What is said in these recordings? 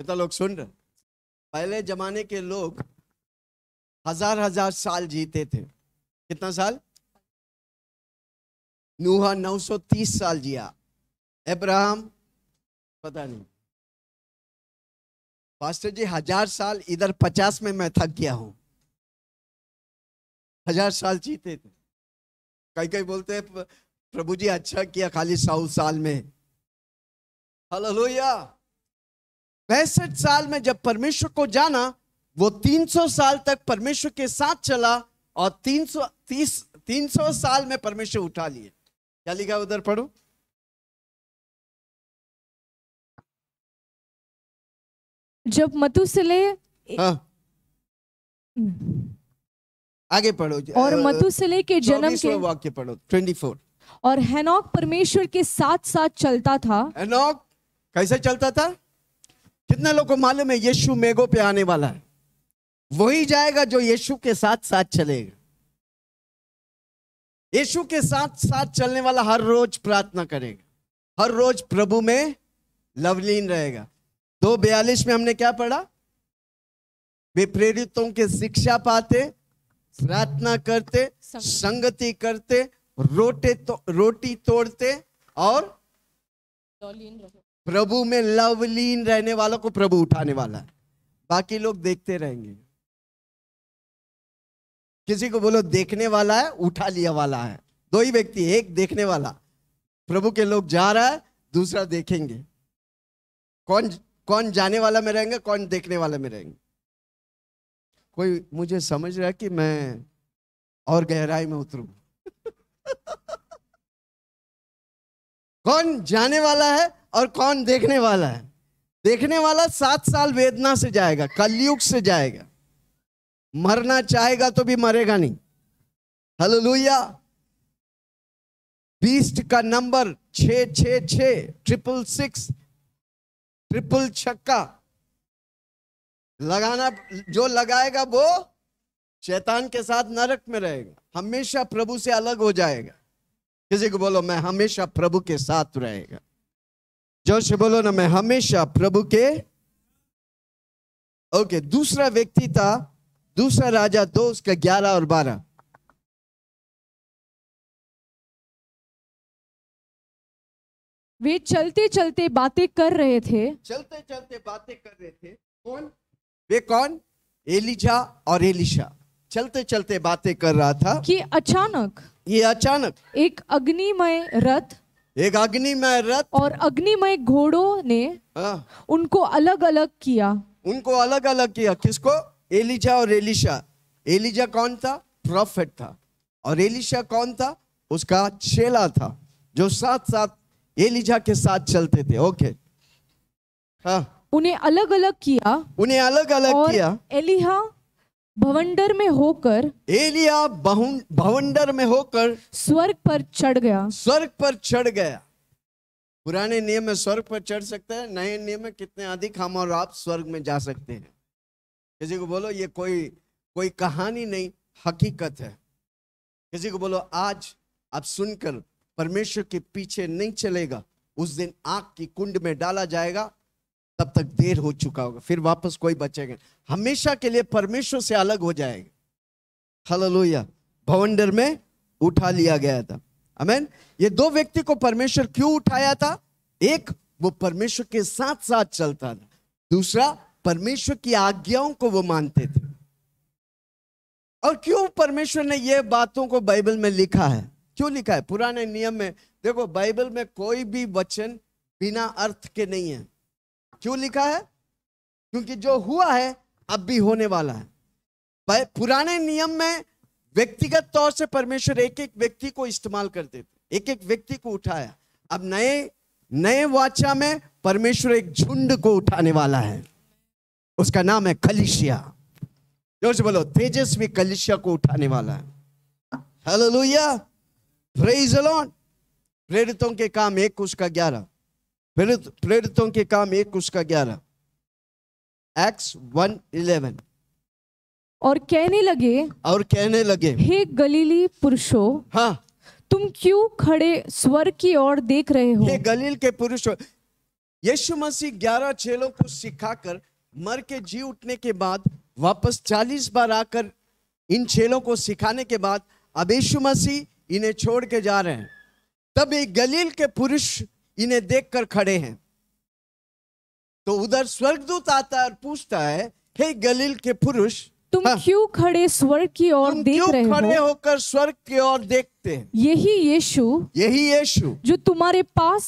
कितना लोग सुन रहे? पहले जमाने के लोग हजार साल जीते थे। कितना साल? नूह 930 साल जिया। अब्राहम पता नहीं। पास्टर जी 1000 साल, इधर 50 में मैं थक गया हूं। 1000 साल जीते थे। कई कई बोलते हैं प्रभु जी अच्छा किया खाली 100 साल में। हालेलुया। 65 साल में जब परमेश्वर को जाना, वो 300 साल तक परमेश्वर के साथ चला और 300 साल में परमेश्वर उठा लिए। क्या लिखा उधर पढ़ो? जब मतुसेलह, हाँ आगे पढ़ो। और मतुसेलह के जन्म के वाक्य पढ़ो 24। और हेनोक परमेश्वर के साथ साथ चलता था। हेनोक कैसे चलता था? कितने लोगों को मालूम है यीशु मेघों पे आने वाला है? वही जाएगा जो यीशु के साथ साथ चलेगा। यीशु के साथ साथ चलने वाला हर रोज प्रार्थना करेगा, हर रोज प्रभु में लवलीन रहेगा। 2:42 में हमने क्या पढ़ा? वे प्रेरितों के शिक्षा पाते, प्रार्थना करते, संगति करते, रोटी तोड़ते और प्रभु में लवलीन रहने वालों को प्रभु उठाने वाला है। बाकी लोग देखते रहेंगे। किसी को बोलो देखने वाला है, उठा लिया वाला है। दो ही व्यक्ति, एक देखने वाला, प्रभु के लोग जा रहा है, दूसरा देखेंगे। कौन जाने वाला में रहेंगे, कौन देखने वाला में रहेंगे? कोई मुझे समझ रहा है कि मैं और गहराई में उतरूं? कौन जाने वाला है और कौन देखने वाला है? देखने वाला 7 साल वेदना से जाएगा, कलयुग से जाएगा, मरना चाहेगा तो भी मरेगा नहीं। हालेलुया। बीस्ट का नंबर 666, 666, ट्रिपल छक्का लगाना। जो लगाएगा वो शैतान के साथ नरक में रहेगा, हमेशा प्रभु से अलग हो जाएगा। किसी को बोलो मैं हमेशा प्रभु के साथ रहेगा। जोर से बोलो ना, मैं हमेशा प्रभु के। ओके, दूसरा व्यक्ति था, दूसरा राजा 2 उसका 11 और 12। वे चलते चलते बातें कर रहे थे। चलते चलते बातें कर रहे थे। कौन? वे कौन? एलिजा और एलिशा चलते चलते बातें कर रहा था कि अचानक एक अग्निमय रथ और अग्निमय घोड़ों ने उनको अलग अलग किया। किसको? एलिजा और एलिशा। एलिजा कौन था? प्रॉफिट था। और एलिशा कौन था? उसका चेला था, जो साथ साथ एलिजा के साथ चलते थे। ओके, हाँ। उन्हें अलग अलग किया। एलिया भवंडर में होकर स्वर्ग पर चढ़ गया। पुराने नियम में स्वर्ग पर चढ़ सकते हैं, नए नियम में कितने अधिक हम और आप स्वर्ग में जा सकते हैं। किसी को बोलो ये कोई कहानी नहीं, हकीकत है। किसी को बोलो आज आप सुनकर परमेश्वर के पीछे नहीं चलेगा, उस दिन आग की कुंड में डाला जाएगा, तब तक देर हो चुका होगा, फिर वापस कोई बचेगा। हमेशा के लिए परमेश्वर से अलग हो जाएगा। हालेलुया। भवंडर में उठा लिया गया था। आमीन। ये 2 व्यक्ति को परमेश्वर क्यों उठाया था? एक, वो परमेश्वर के साथ साथ चलता था। दूसरा, परमेश्वर की आज्ञाओं को वो मानते थे। और क्यों परमेश्वर ने ये बातों को बाइबल में लिखा है? क्यों लिखा है? पुराने नियम में देखो, बाइबल में कोई भी वचन बिना अर्थ के नहीं है। क्यों लिखा है? क्योंकि जो हुआ है अब भी होने वाला है। पुराने नियम में व्यक्तिगत तौर से परमेश्वर एक एक व्यक्ति को इस्तेमाल करते थे, एक एक व्यक्ति को उठाया। अब नए वाचा में परमेश्वर एक झुंड को उठाने वाला है, उसका नाम है कलीसिया। जोर से बोलो, तेजस्वी कलीसिया को उठाने वाला है। Hallelujah, praise the Lord. प्रेरितों के काम 1 उसका 11। प्रेरितों के काम 1 उसका 11, Acts 1:11। और कहने लगे, हे गलीली पुरुषों, हाँ, तुम क्यों खड़े स्वर्ग की ओर देख रहे हो? हे गलील के पुरुषों, यीशु मसीह 11 चेलों को सिखाकर मर के जी उठने के बाद वापस 40 बार आकर इन चेलों को सिखाने के बाद अब यीशु मसीह इन्हें छोड़ के जा रहे हैं। तब एक गलील के पुरुष इन्हें देखकर खड़े हैं। तो उधर स्वर्गदूत आता है और पूछता है, हे गलील के पुरुष, तुम क्यों खड़े स्वर्ग की ओर देख रहे हो? खड़े होकर स्वर्ग की ओर देखते हैं। यही यीशु जो तुम्हारे पास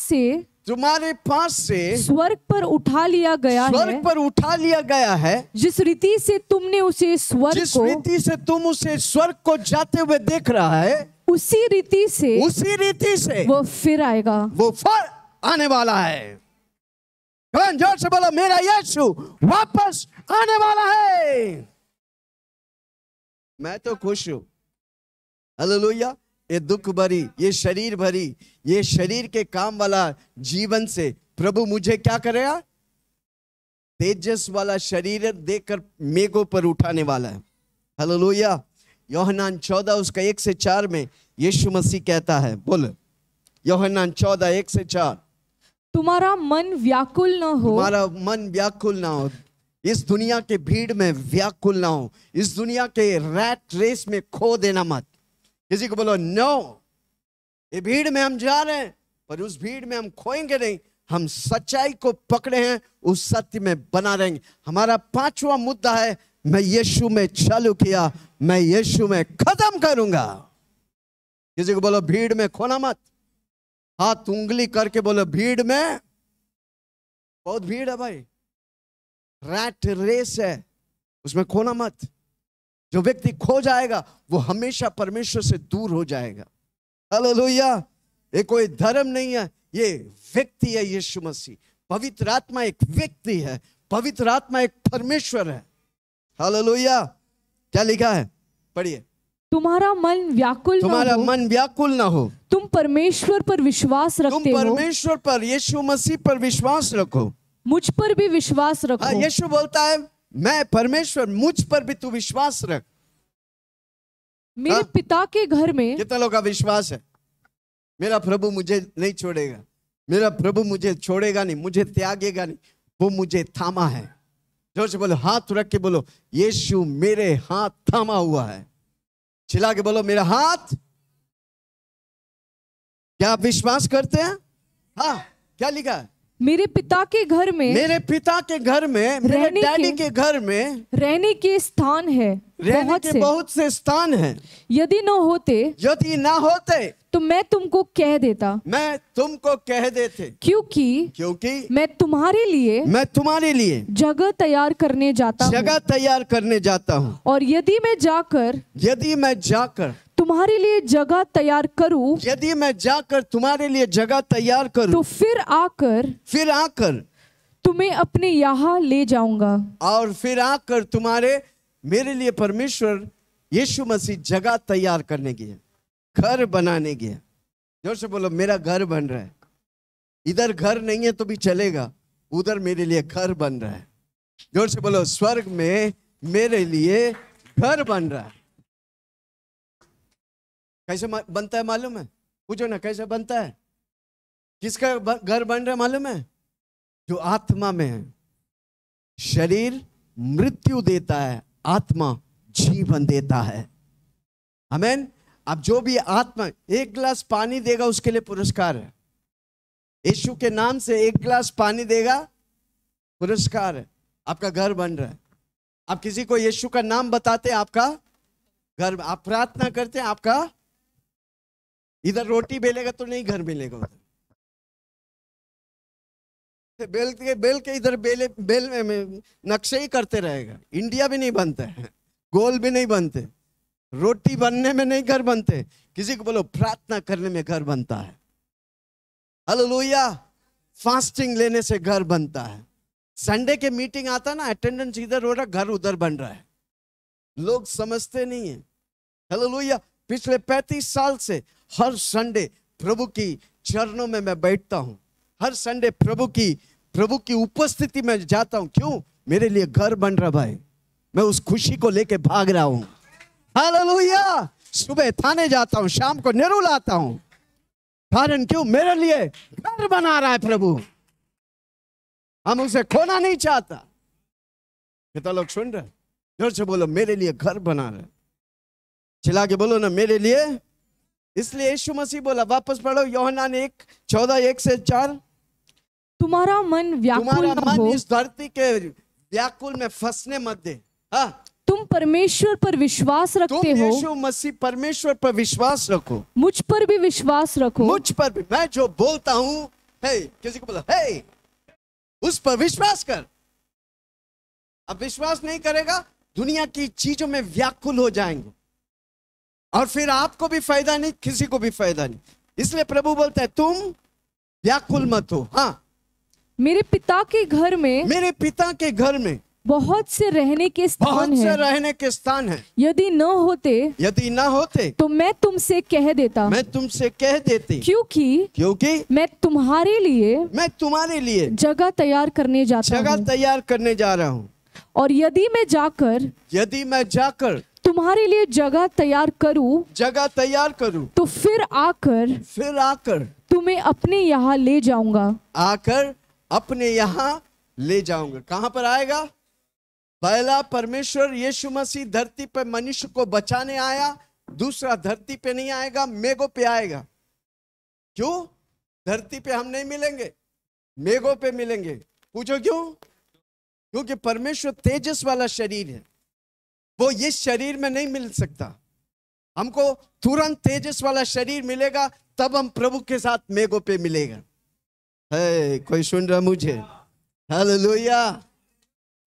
से स्वर्ग पर उठा लिया गया है, जिस रीति से तुम उसे स्वर्ग को जाते हुए देख रहा है, उसी रीति से वो फिर आएगा, वो फिर आने वाला है। जोर से बोलो, मेरा यीशु वापस आने वाला है। मैं तो खुश हूं। हालेलुया। ये दुख भरी, ये शरीर भरी, ये शरीर के काम वाला जीवन से प्रभु मुझे क्या करेगा? तेजस वाला शरीर देकर मेघों पर उठाने वाला है। हालेलुया। यूहन्ना 14 उसका 1 से 4 में यीशु मसीह कहता है, बोलो यूहन्ना 14 1 से 4, तुम्हारा मन व्याकुल न हो, इस दुनिया के भीड़ में व्याकुल ना हो, इस दुनिया के रैट रेस में खो देना मत। किसी को बोलो नो, ये भीड़ में हम जा रहे हैं पर उस भीड़ में हम खोएंगे नहीं, हम सच्चाई को पकड़े हैं, उस सत्य में बना रहेंगे। हमारा 5वां मुद्दा है, मैं यीशु में चालू किया, मैं यीशु में खत्म करूंगा। किसी को बोलो भीड़ में खोना मत। हाथ उंगली करके बोलो, भीड़ में, बहुत भीड़ है भाई, रैट रेस है, उसमें खोना मत। जो व्यक्ति खो जाएगा वो हमेशा परमेश्वर से दूर हो जाएगा। हालेलुया। ये कोई धर्म नहीं है, ये व्यक्ति है यीशु मसीह। पवित्र आत्मा एक व्यक्ति है, पवित्र आत्मा एक परमेश्वर है। हालेलुया। क्या लिखा है? पढ़िए। तुम्हारा मन व्याकुल ना हो, तुम परमेश्वर पर विश्वास रखते हो, परमेश्वर पर, यीशु मसीह पर विश्वास रखो, मुझ पर भी विश्वास रखो। यीशु बोलता है, मैं परमेश्वर, मुझ पर भी तू विश्वास रख। मेरे पिता के घर में कितना लोगों का विश्वास है? मेरा प्रभु मुझे नहीं छोड़ेगा, मेरा प्रभु मुझे छोड़ेगा नहीं, मुझे त्यागेगा नहीं, वो मुझे थामा है। जोर से बोलो, हाथ रख के बोलो, यीशु मेरे हाथ थामा हुआ है। चिल्ला के बोलो, मेरा हाथ। क्या आप विश्वास करते हैं? हाँ। क्या लिखा है? मेरे पिता के घर में, मेरे डैडी के घर में रहने के स्थान है, रहने के बहुत से स्थान हैं। यदि ना होते तो मैं तुमको कह देते, क्योंकि मैं तुम्हारे लिए जगह तैयार करने जाता हूँ। और यदि मैं जाकर तुम्हारे लिए जगह तैयार करूं, तुम्हारे लिए जगह तैयार करूं, तो फिर आकर तुम्हें अपने यहाँ ले जाऊंगा। और फिर आकर मेरे लिए परमेश्वर यीशु मसीह जगह तैयार करने की है, घर बनाने की है। जोर से बोलो, मेरा घर बन रहा है। इधर घर नहीं है तो भी चलेगा, उधर मेरे लिए घर बन रहा है। जोर से बोलो, स्वर्ग में मेरे लिए घर बन रहा है। कैसे बनता है मालूम है? पूछो ना, कैसे बनता है? किसका घर बन रहा है मालूम है? जो आत्मा में है। शरीर मृत्यु देता है, आत्मा जीवन देता है। आमीन। अब जो भी आत्मा 1 गिलास पानी देगा उसके लिए पुरस्कार है। यीशु के नाम से 1 गिलास पानी देगा, पुरस्कार है। आपका घर बन रहा है। आप किसी को यीशु का नाम बताते हैं, आपका घर, आप प्रार्थना करते हैं, आपका इधर रोटी बेलेगा तो नहीं घर मिलेगा, उधर बेल के इधर बेल में नक्शे ही करते रहेगा। इंडिया भी नहीं बनता है, गोल भी नहीं बनते, रोटी बनने में नहीं घर बनते। किसी को बोलो प्रार्थना करने में घर बनता है। हालेलुया। फास्टिंग लेने से घर बनता है। संडे के मीटिंग आता ना, अटेंडेंस इधर हो रहा, घर उधर बन रहा है। लोग समझते नहीं है। हालेलुया। पिछले 35 साल से हर संडे प्रभु की चरणों में मैं बैठता हूं। हर संडे प्रभु की उपस्थिति में जाता हूं। क्यों? मेरे लिए घर बन रहा भाई, मैं उस खुशी को लेके भाग रहा हूं। हालेलुया। सुबह थाने जाता हूं, शाम को नेरुल आता हूं। कारण क्यों? मेरे लिए घर बना रहा है प्रभु। हम उसे खोना नहीं चाहता। कितना लोग सुन रहे? जोर से बोलो, मेरे लिए घर बना रहे। चिल्ला के बोलो ना, मेरे लिए। इसलिए यीशु मसीह बोला, वापस पढ़ो यूहन्ना 1:14-1-4, तुम्हारा मन व्याकुल न हो, इस धरती के व्याकुल में फंसने मत दे। हाँ, तुम परमेश्वर पर विश्वास रखते हो, यीशु मसीह परमेश्वर पर विश्वास रखो, मुझ पर भी विश्वास रखो। मुझ पर भी, मैं जो बोलता हूं, हे, किसी को बोला, हे, उस पर विश्वास कर। अब विश्वास नहीं करेगा, दुनिया की चीजों में व्याकुल हो जाएंगे, और फिर आपको भी फायदा नहीं, किसी को भी फायदा नहीं। इसलिए प्रभु बोलता है, तुम व्याकुल मत हो। हाँ, मेरे पिता के घर में बहुत से रहने के स्थान है। यदि न होते तो मैं तुमसे कह देती, क्योंकि मैं तुम्हारे लिए जगह तैयार करने जा रहा हूँ। और यदि मैं जाकर तुम्हारे लिए जगह तैयार करूं, तो फिर आकर तुम्हें अपने यहाँ ले जाऊंगा। कहां पर आएगा? पहला, परमेश्वर यीशु मसीह धरती पर मनुष्य को बचाने आया। दूसरा, धरती पे नहीं आएगा, मेघों पे आएगा। क्यों? धरती पे हम नहीं मिलेंगे, मेघों पे मिलेंगे। पूछो क्यों? क्योंकि परमेश्वर तेजस वाला शरीर है, वो इस शरीर में नहीं मिल सकता। हमको तुरंत तेजस वाला शरीर मिलेगा, तब हम प्रभु के साथ मेघों पे मिलेगा। है, कोई सुन रहा मुझे? हालेलुया।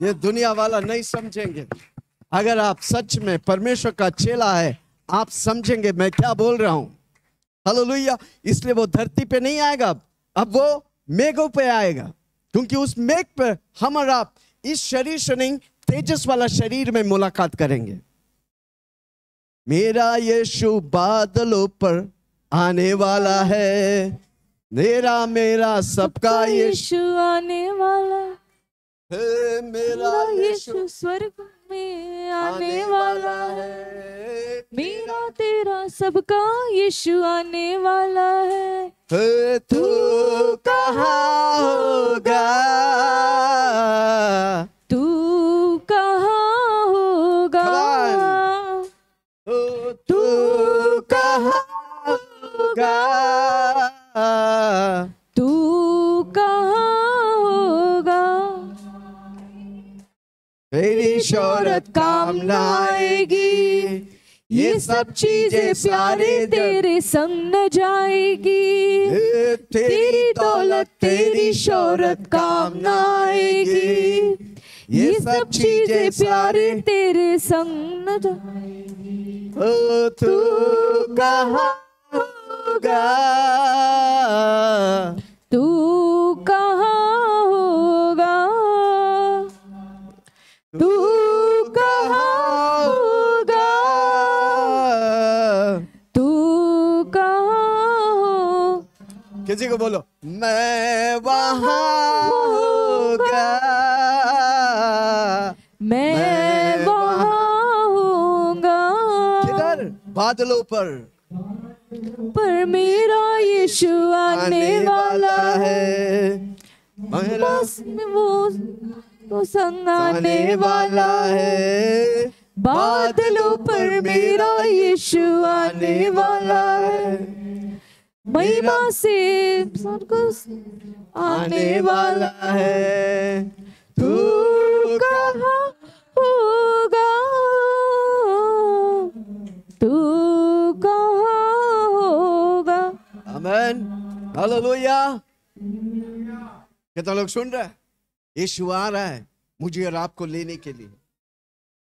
ये दुनिया वाला नहीं समझेंगे। अगर आप सच में परमेश्वर का चेला है, आप समझेंगे मैं क्या बोल रहा हूं। हालेलुया। इसलिए वो धरती पे नहीं आएगा, अब वो मेघों पे आएगा, क्योंकि उस मेघ पर हम और आप इस शरीर से नहीं, तेजस वाला शरीर में मुलाकात करेंगे। मेरा यीशु बादलों पर आने वाला है, मेरा सबका यीशु आने वाला है, मेरा यीशु स्वर्ग में आने वाला है, मेरा तेरा सबका यीशु आने वाला है। तू कहाँ होगा, तू कहाँ होगा, तू कहाँ होगा, तू कहाँ होगा। तेरी शोहरत काम न आएगी, ये सब चीजें प्यारे तेरे संग न जाएगी। तेरी दौलत तेरी शोहरत काम न आएगी, ये सब चीजें प्यारे तेरे संग न जाएगी। तू कहाँ होगा, तू कहाँ होगा, तू कहाँ होगा, तू कहाँ हो। किसी को बोलो, मैं वहाँ होगा, मैं वहाँ होगा। किधर? बादलों पर मेरा यीशु आने वाला है, बस वो संग आने वाला है। बादलों पर मेरा यीशु आने वाला है, महिमा से आने वाला है। तू कहाँ होगा, तू कहाँ होगा। आमीन, हालेलुया। कितना लोग सुन रहे हैं? यीशु आ रहा है मुझे और आपको लेने के लिए।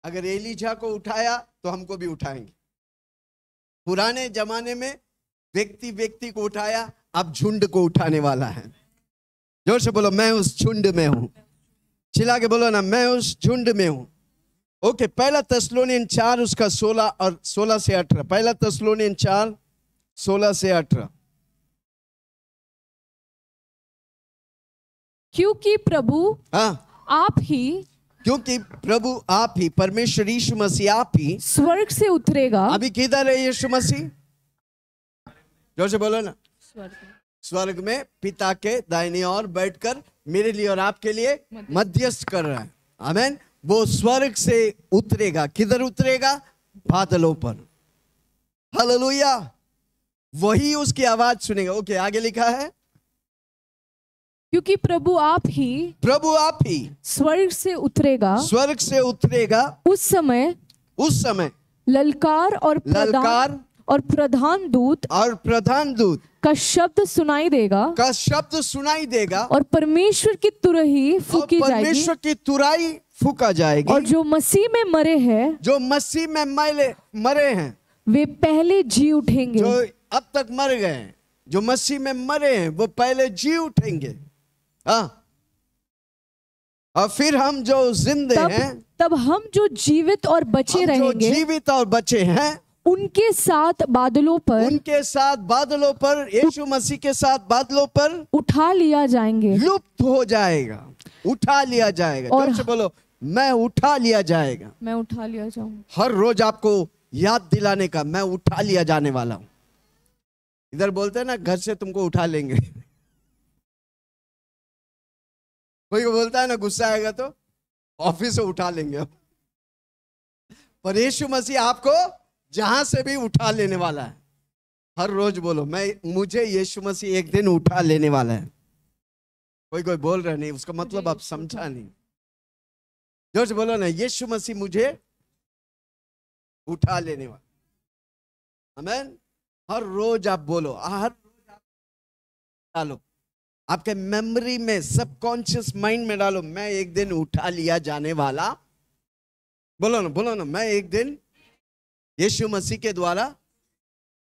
अगर एलीजा को उठाया तो हमको भी उठाएंगे। पुराने जमाने में व्यक्ति को उठाया, अब झुंड को उठाने वाला है। जोर से बोलो, मैं उस झुंड में हूं। चिल्ला के बोलो ना, मैं उस झुंड में हूं। ओके, पहला तेस्सलोनियन 4 उसका 16 और 16 से 18। पहला तेस्सलोनियन 4 16 से 18। क्योंकि प्रभु आप ही परमेश्वर यीशु मसीह आप ही स्वर्ग से उतरेगा। अभी किधर है यीशु मसीह? जोर से बोलो ना, स्वर्ग में पिता के दाहिनी ओर बैठकर मेरे लिए और आपके लिए मध्यस्थ कर रहा है। आमीन। वो स्वर्ग से उतरेगा। किधर उतरेगा? बादलों पर। हालेलुया। वही उसकी आवाज सुनेगा। ओके, आगे लिखा है, क्योंकि प्रभु आप ही स्वर्ग से उतरेगा उस समय ललकार और प्रधान दूत का शब्द सुनाई देगा और परमेश्वर की तुरही फूका जाएगी और जो मसीह में मरे हैं वे पहले जी उठेंगे। जो अब तक मर गए हैं, जो मसीह में मरे हैं, वो पहले जी उठेंगे। और फिर हम जो जिंदे हैं, तब हम जो जीवित और बचे हैं उनके साथ बादलों पर यीशु मसीह के साथ बादलों पर उठा लिया जाएंगे। लुप्त हो जाएगा, उठा लिया जाएगा। और बोलो, मैं उठा लिया जाऊंगा। हर रोज आपको याद दिलाने का, मैं उठा लिया जाने वाला हूं। इधर बोलते हैं ना, घर से तुमको उठा लेंगे। कोई को बोलता है ना, गुस्सा आएगा तो ऑफिस से उठा लेंगे। पर यीशु मसीह आपको जहां से भी उठा लेने वाला है। हर रोज बोलो, मुझे यीशु मसीह एक दिन उठा लेने वाला है। कोई बोल रहा नहीं, उसका मतलब आप समझा नहीं। जोर से बोलो ना, यीशु मसीह मुझे उठा लेने वाला। आमीन। हर रोज आप बोलो, हर रोज आप डालो, आपके मेमोरी में, सबकॉन्शियस माइंड में डालो, मैं एक दिन उठा लिया जाने वाला। बोलो ना, मैं एक दिन यीशु मसीह के द्वारा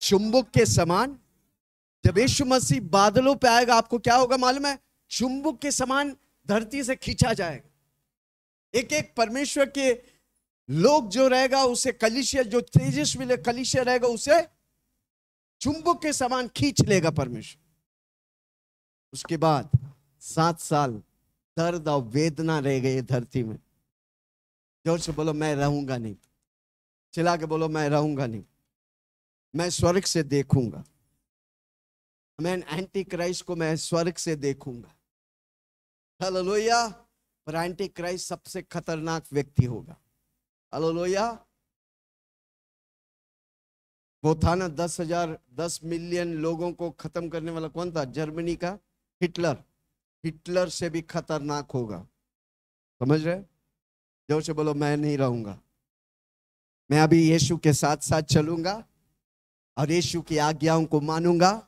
चुंबक के समान, जब यीशु मसीह बादलों पे आएगा, आपको क्या होगा मालूम है? चुंबक के समान धरती से खींचा जाएगा। एक एक परमेश्वर के लोग जो रहेगा, उसे कलीसिया, जो तेजस्वी कलीसिया रहेगा, उसे चुंबक के समान खींच लेगा परमेश्वर। उसके बाद 7 साल दर्द और वेदना रह गई धरती में। जोर से बोलो, मैं रहूंगा नहीं। चिल्ला के बोलो, मैं रहूंगा नहीं, मैं स्वर्ग से देखूंगा। मैं एंटी क्राइस्ट को मैं स्वर्ग से देखूंगा। हालेलुया। पर एंटी क्राइस्ट सबसे खतरनाक व्यक्ति होगा। हालेलुया। वो था ना 10 मिलियन लोगों को खत्म करने वाला, कौन था? जर्मनी का हिटलर से भी खतरनाक होगा। समझ रहे? जोर से बोलो, मैं नहीं रहूंगा। मैं अभी यीशु के साथ साथ चलूंगा और यीशु की आज्ञाओं को मानूंगा।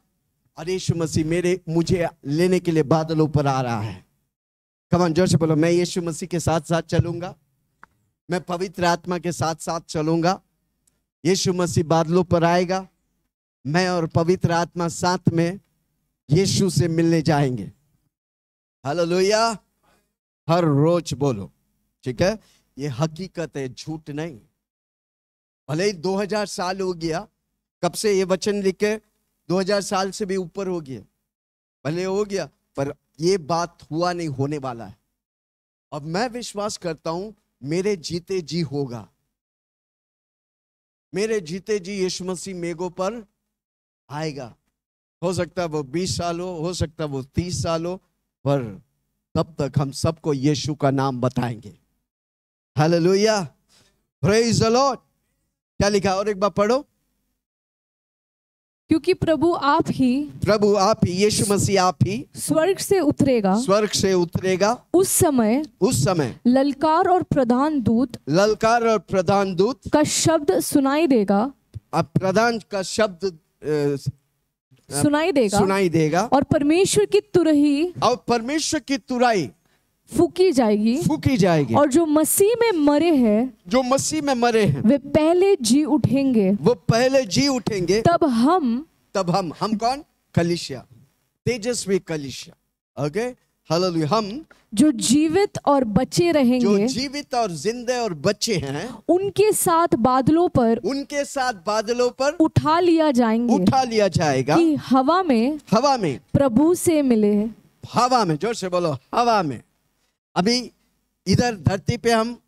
और यीशु मसीह मुझे लेने के लिए बादलों पर आ रहा है। कम ऑन, जोर से बोलो, मैं यीशु मसीह के साथ साथ चलूंगा, मैं पवित्र आत्मा के साथ साथ चलूंगा। यीशु मसीह बादलों पर आएगा, मैं और पवित्र आत्मा साथ में यीशु से मिलने जाएंगे। हालेलुया। हर रोज बोलो, ठीक है? ये हकीकत है, झूठ नहीं। भले ही 2000 साल हो गया, कब से ये वचन लिखे? 2000 साल से भी ऊपर हो गया, भले हो गया, पर ये बात हुआ नहीं, होने वाला है। अब मैं विश्वास करता हूं, मेरे जीते जी होगा। मेरे जीते जी यीशु मसीह मेघों पर आएगा। हो सकता है वो 20 साल हो सकता है वो 30 साल हो, पर तब तक हम सबको यीशु का नाम बताएंगे। Hallelujah, praise the Lord. क्या लिखा? और एक बार पढ़ो। क्योंकि प्रभु आप ही, यीशु मसीह आप ही स्वर्ग से उतरेगा उस समय ललकार और प्रधान दूत का शब्द सुनाई देगा। अब प्रधान का शब्द सुनाई देगा और परमेश्वर की तुरही फूकी जाएगी और जो मसीह में मरे हैं वे पहले जी उठेंगे। तब हम कौन? कलीसिया, तेजस्वी कलीसिया। Okay, hallelujah. हम जो जीवित और बचे रहेंगे, जो जीवित और जिंदे और बच्चे हैं, उनके साथ बादलों पर उठा लिया जाएगा कि हवा में प्रभु से मिले। हवा में, जोर से बोलो, हवा में। अभी इधर धरती पे हम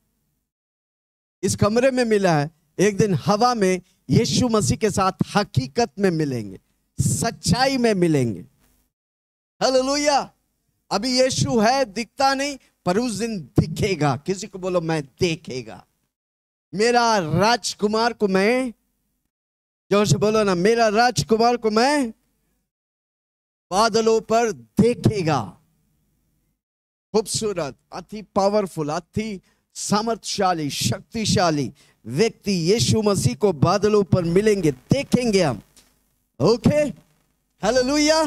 इस कमरे में मिला है, एक दिन हवा में यीशु मसीह के साथ हकीकत में मिलेंगे, सच्चाई में मिलेंगे। हालेलुया। अभी यीशु है, दिखता नहीं, पर उस दिन दिखेगा। किसी को बोलो मैं देखेगा। मेरा राजकुमार को मैं, जोर से बोलो ना, मेरा राजकुमार को मैं बादलों पर देखेगा। खूबसूरत, अति पावरफुल, अति सामर्थ्यशाली, शक्तिशाली व्यक्ति यीशु मसीह को बादलों पर मिलेंगे, देखेंगे हम। Okay, hallelujah.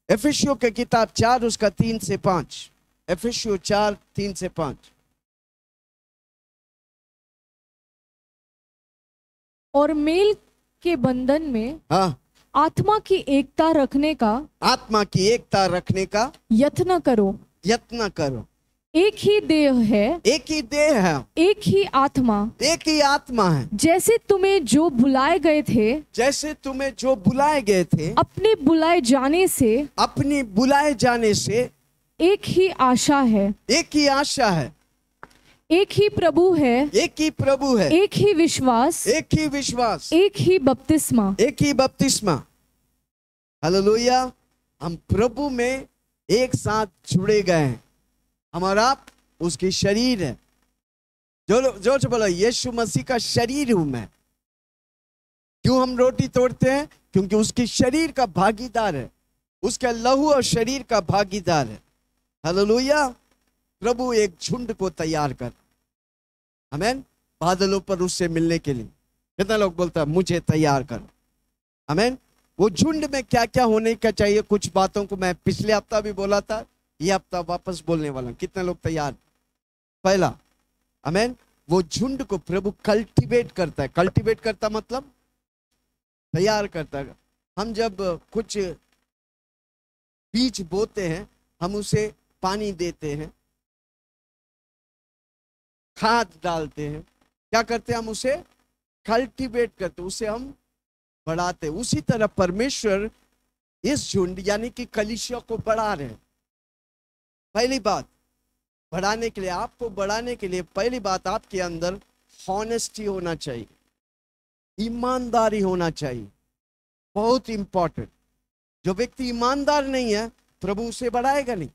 एफिसियों की किताब 4 उसका 3 से 5। एफिसियों 4 3 से 5। और मेल के बंधन में आत्मा की एकता रखने का यत्न करो। एक ही देह है, एक ही आत्मा है। जैसे तुम्हें जो बुलाए गए थे, अपने बुलाए जाने से एक ही आशा है, एक ही प्रभु है, एक ही विश्वास, एक ही बपतिस्मा। हालेलुया। हम प्रभु में एक साथ जुड़े गए हैं। हमारा उसकी शरीर है। जोर से बोलो, यीशु मसीह का शरीर हूं मैं। क्यों हम रोटी तोड़ते हैं? क्योंकि उसकी शरीर का भागीदार है, उसका लहू और शरीर का भागीदार है। हालेलुया। प्रभु एक झुंड को तैयार कर, आमीन, बादलों पर उससे मिलने के लिए। कितना लोग बोलता है मुझे तैयार कर, आमीन। वो झुंड में क्या क्या होने का चाहिए, कुछ बातों को मैं पिछले हफ्ता भी बोला था, ये हफ्ता वापस बोलने वाला हूं। कितने लोग तैयार? पहला, आमीन, वो झुंड को प्रभु कल्टीवेट करता है। कल्टीवेट करता मतलब तैयार करता है। हम जब कुछ बीज बोते हैं, हम उसे पानी देते हैं, खाद डालते हैं, क्या करते हैं? हम उसे कल्टीवेट करते, उसे हम बढ़ाते। उसी तरह परमेश्वर इस झुंड यानी कि कलीसिया को बढ़ा रहे हैं। पहली बात, बढ़ाने के लिए, आपको बढ़ाने के लिए पहली बात आपके अंदर हॉनेस्टी होना चाहिए, ईमानदारी होना चाहिए। बहुत इंपॉर्टेंट। जो व्यक्ति ईमानदार नहीं है, प्रभु उसे बढ़ाएगा नहीं।